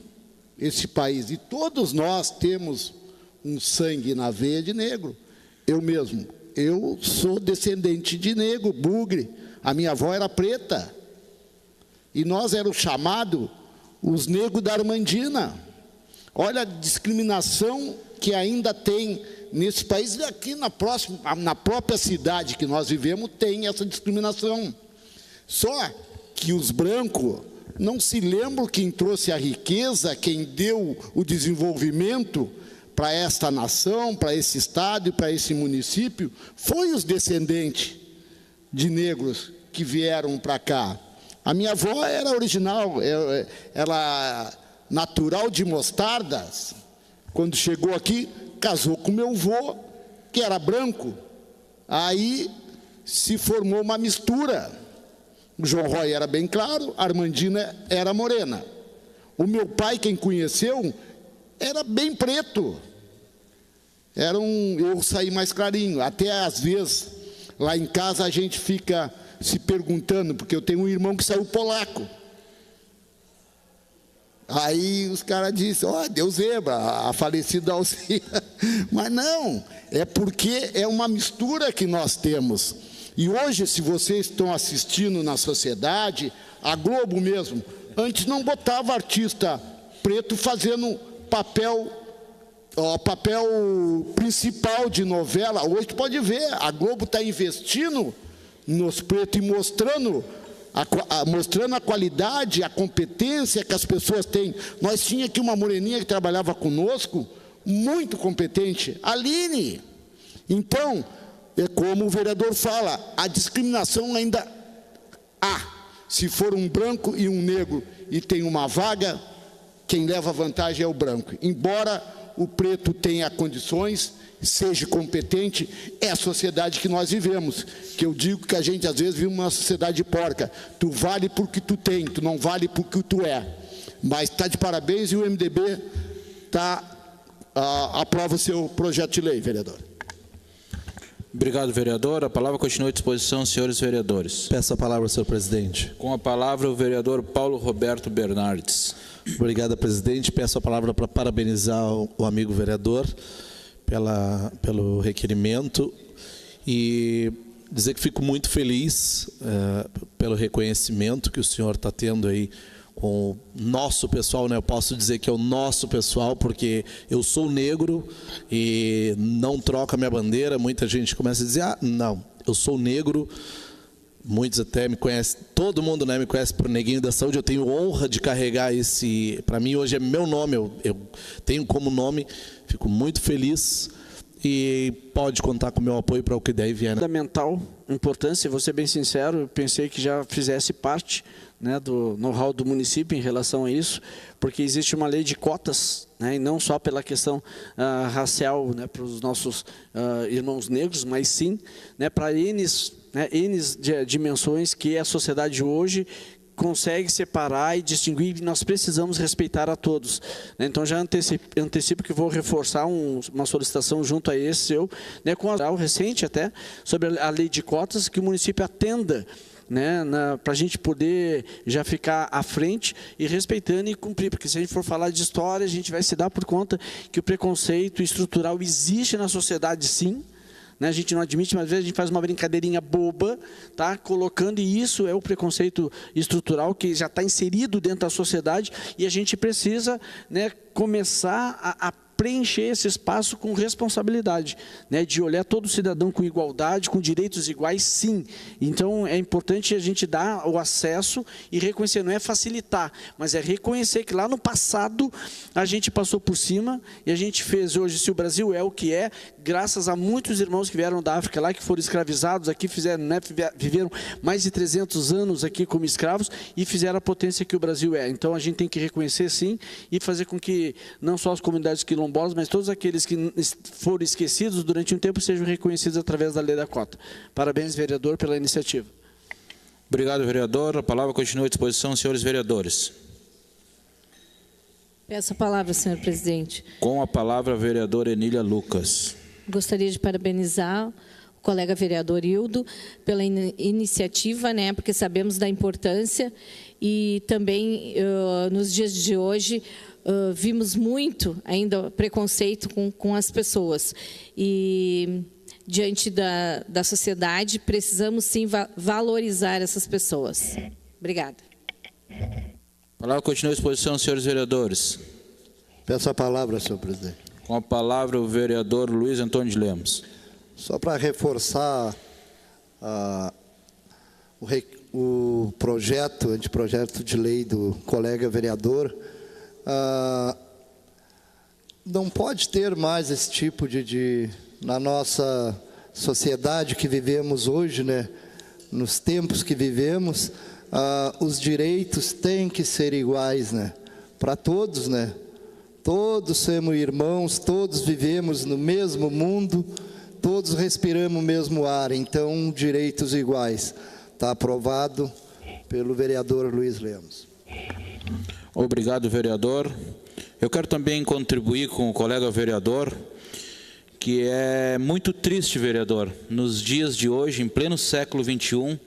esse país. E todos nós temos um sangue na veia de negro. Eu mesmo, eu sou descendente de negro, bugre. A minha avó era preta. E nós éramos chamados os negros da Armandina. Olha a discriminação que ainda tem nesse país. E aqui na própria cidade que nós vivemos tem essa discriminação. Só que os brancos não se lembram quem trouxe a riqueza, quem deu o desenvolvimento para esta nação, para esse estado e para esse município, foi os descendentes de negros que vieram para cá. A minha avó era original, ela natural de Mostardas. Quando chegou aqui, casou com meu avô, que era branco. Aí se formou uma mistura. O João Roy era bem claro, a Armandina era morena. O meu pai, quem conheceu, era bem preto. Eu saí mais clarinho. Até às vezes, lá em casa, a gente fica se perguntando, porque eu tenho um irmão que saiu polaco. Aí os caras dizem, deu zebra, a falecida Alcira. Mas não, é porque é uma mistura que nós temos. E hoje, se vocês estão assistindo na sociedade, a Globo mesmo, antes não botava artista preto fazendo papel principal de novela. Hoje tu pode ver, a Globo está investindo nos pretos e mostrando a qualidade, a competência que as pessoas têm. Nós tínhamos aqui uma moreninha que trabalhava conosco, muito competente, Aline. Então, é como o vereador fala, a discriminação ainda há. Se for um branco e um negro e tem uma vaga, quem leva vantagem é o branco. Embora o preto tenha condições, seja competente, é a sociedade que nós vivemos. Que eu digo que a gente às vezes vive uma sociedade porca. Tu vale porque tu tem, tu não vale porque tu é. Mas está de parabéns e o MDB aprova o seu projeto de lei, vereador. Obrigado, vereador. A palavra continua à disposição, senhores vereadores. Peço a palavra, senhor presidente. Com a palavra, o vereador Paulo Roberto Bernardes. Obrigado, presidente. Peço a palavra para parabenizar o amigo vereador pelo requerimento e dizer que fico muito feliz pelo reconhecimento que o senhor está tendo aí com o nosso pessoal, né? Eu posso dizer que é o nosso pessoal, porque eu sou negro e não troco a minha bandeira. Muita gente começa a dizer, não, eu sou negro. Muitos até me conhecem, todo mundo, né, me conhece por Neguinho da Saúde. Eu tenho honra de carregar esse, para mim hoje é meu nome, eu tenho como nome, fico muito feliz e pode contar com o meu apoio para o que der e vier. Fundamental importância, vou ser bem sincero, eu pensei que já fizesse parte, né, do know-how do município em relação a isso, porque existe uma lei de cotas, né, e não só pela questão racial, né, para os nossos irmãos negros, mas sim, né, para N dimensões que a sociedade hoje consegue separar e distinguir, e nós precisamos respeitar a todos. Então já antecipo que vou reforçar uma solicitação junto a esse seu, né, com a recente até, sobre a lei de cotas, que o município atenda, né, para a gente poder já ficar à frente e respeitando e cumprir, porque se a gente for falar de história, a gente vai se dar por conta que o preconceito estrutural existe na sociedade, sim. A gente não admite, mas às vezes a gente faz uma brincadeirinha boba, tá? Colocando, e isso é o preconceito estrutural que já está inserido dentro da sociedade, e a gente precisa, né, começar a preencher esse espaço com responsabilidade, né, de olhar todo cidadão com igualdade, com direitos iguais, sim. Então é importante a gente dar o acesso e reconhecer, não é facilitar, mas é reconhecer que lá no passado a gente passou por cima e a gente fez hoje, se o Brasil é o que é, graças a muitos irmãos que vieram da África lá, que foram escravizados aqui, fizeram, né, viveram mais de 300 anos aqui como escravos e fizeram a potência que o Brasil é. Então a gente tem que reconhecer, sim, e fazer com que não só as comunidades quilombolas, mas todos aqueles que foram esquecidos durante um tempo sejam reconhecidos através da lei da cota. Parabéns, vereador, pela iniciativa. Obrigado, vereador. A palavra continua à disposição, senhores vereadores. Peço a palavra, senhor presidente. Com a palavra, a vereadora Enília Lucas. Gostaria de parabenizar colega vereador Hildo, pela iniciativa, né, porque sabemos da importância e também nos dias de hoje vimos muito ainda preconceito com as pessoas. E diante da sociedade, precisamos sim valorizar essas pessoas. Obrigada. A palavra continua à exposição, senhores vereadores. Peço a palavra, senhor presidente. Com a palavra o vereador Luiz Antônio de Lemos. Só para reforçar o anteprojeto de lei do colega vereador, não pode ter mais esse tipo na nossa sociedade que vivemos hoje, né? Nos tempos que vivemos, os direitos têm que ser iguais, né? Para todos, né? Todos somos irmãos, todos vivemos no mesmo mundo, todos respiramos o mesmo ar, então direitos iguais. Está aprovado pelo vereador Luiz Lemos. Obrigado, vereador. Eu quero também contribuir com o colega vereador, que é muito triste, vereador, nos dias de hoje, em pleno século XXI,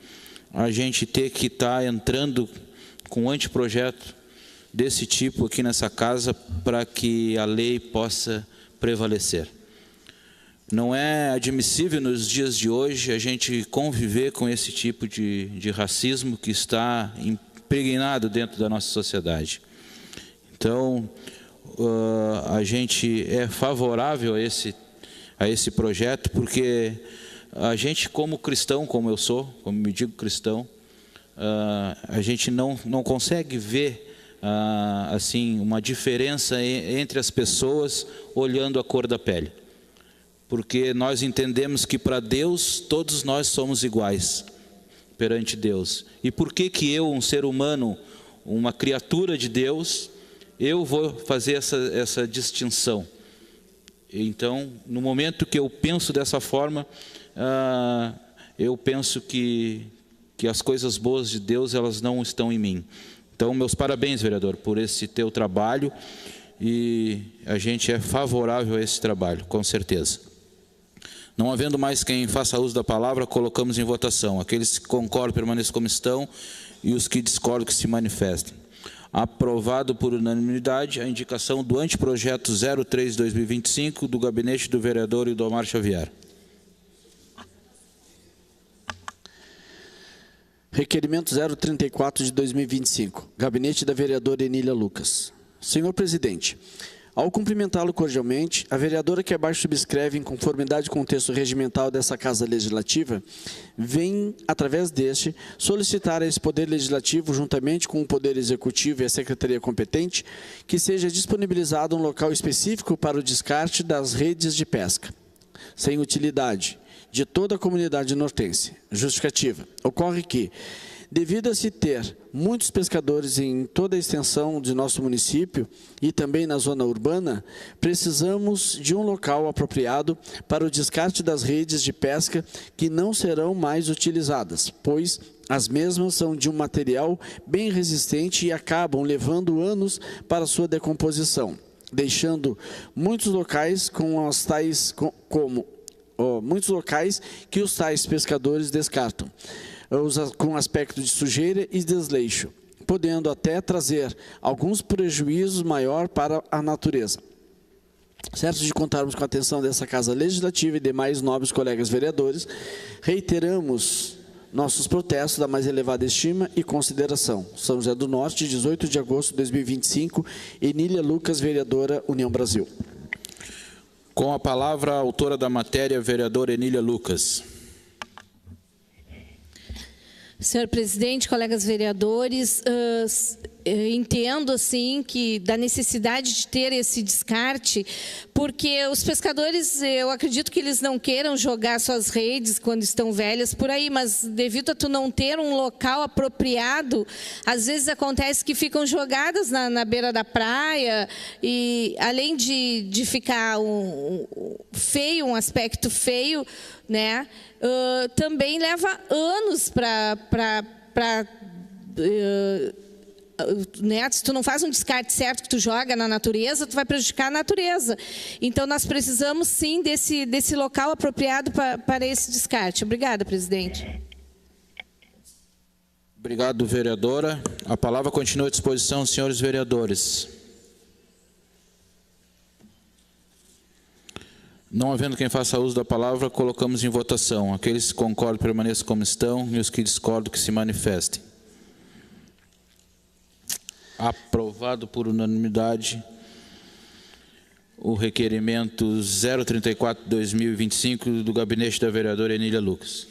a gente ter que estar entrando com um anteprojeto desse tipo aqui nessa casa para que a lei possa prevalecer. Não é admissível nos dias de hoje a gente conviver com esse tipo de racismo que está impregnado dentro da nossa sociedade. Então, a gente é favorável a esse projeto, porque a gente, como cristão, como eu sou, como me digo cristão, a gente não consegue ver assim uma diferença entre as pessoas olhando a cor da pele, porque nós entendemos que para Deus todos nós somos iguais perante Deus. E por que eu, um ser humano, uma criatura de Deus, eu vou fazer essa distinção? Então, no momento que eu penso dessa forma, eu penso que as coisas boas de Deus, elas não estão em mim. Então, meus parabéns, vereador, por esse teu trabalho, e a gente é favorável a esse trabalho, com certeza. Não havendo mais quem faça uso da palavra, colocamos em votação. Aqueles que concordam permaneçam como estão, e os que discordam que se manifestem. Aprovado por unanimidade a indicação do anteprojeto 03/2025 do gabinete do vereador Ildomar Xavier. Requerimento 034 de 2025, gabinete da vereadora Enília Lucas. Senhor presidente, ao cumprimentá-lo cordialmente, a vereadora que abaixo subscreve, em conformidade com o texto regimental dessa Casa Legislativa, vem, através deste, solicitar a esse Poder Legislativo, juntamente com o Poder Executivo e a Secretaria competente, que seja disponibilizado um local específico para o descarte das redes de pesca, sem utilidade, de toda a comunidade nortense. Justificativa. Ocorre que, devido a se ter muitos pescadores em toda a extensão de nosso município e também na zona urbana, precisamos de um local apropriado para o descarte das redes de pesca que não serão mais utilizadas, pois as mesmas são de um material bem resistente e acabam levando anos para sua decomposição, deixando muitos locais muitos locais que os tais pescadores descartam, com aspecto de sujeira e desleixo, podendo até trazer alguns prejuízos maior para a natureza. Certo de contarmos com a atenção dessa Casa Legislativa e demais nobres colegas vereadores, reiteramos nossos protestos da mais elevada estima e consideração. São José do Norte, 18 de agosto de 2025, Enília Lucas, vereadora, União Brasil. Com a palavra, a autora da matéria, vereadora Enília Lucas. Senhor presidente, colegas vereadores, entendo assim que da necessidade de ter esse descarte, porque os pescadores, eu acredito que eles não queiram jogar suas redes quando estão velhas por aí, mas devido a tu não ter um local apropriado, às vezes acontece que ficam jogadas na beira da praia, e além de ficar feio, um aspecto feio, né? Também leva anos para né, se tu não faz um descarte certo que tu joga na natureza, tu vai prejudicar a natureza. Então, nós precisamos, sim, desse local apropriado para esse descarte. Obrigada, presidente. Obrigado, vereadora. A palavra continua à disposição, senhores vereadores. Não havendo quem faça uso da palavra, colocamos em votação. Aqueles que concordam permaneçam como estão e os que discordam que se manifestem. Aprovado por unanimidade o requerimento 034/2025 do gabinete da vereadora Enília Lucas.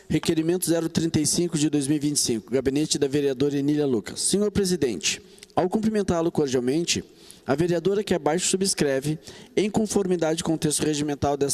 Requerimento 035 de 2025, gabinete da vereadora Enília Lucas. Senhor presidente, ao cumprimentá-lo cordialmente, a vereadora que abaixo subscreve, em conformidade com o texto regimental desta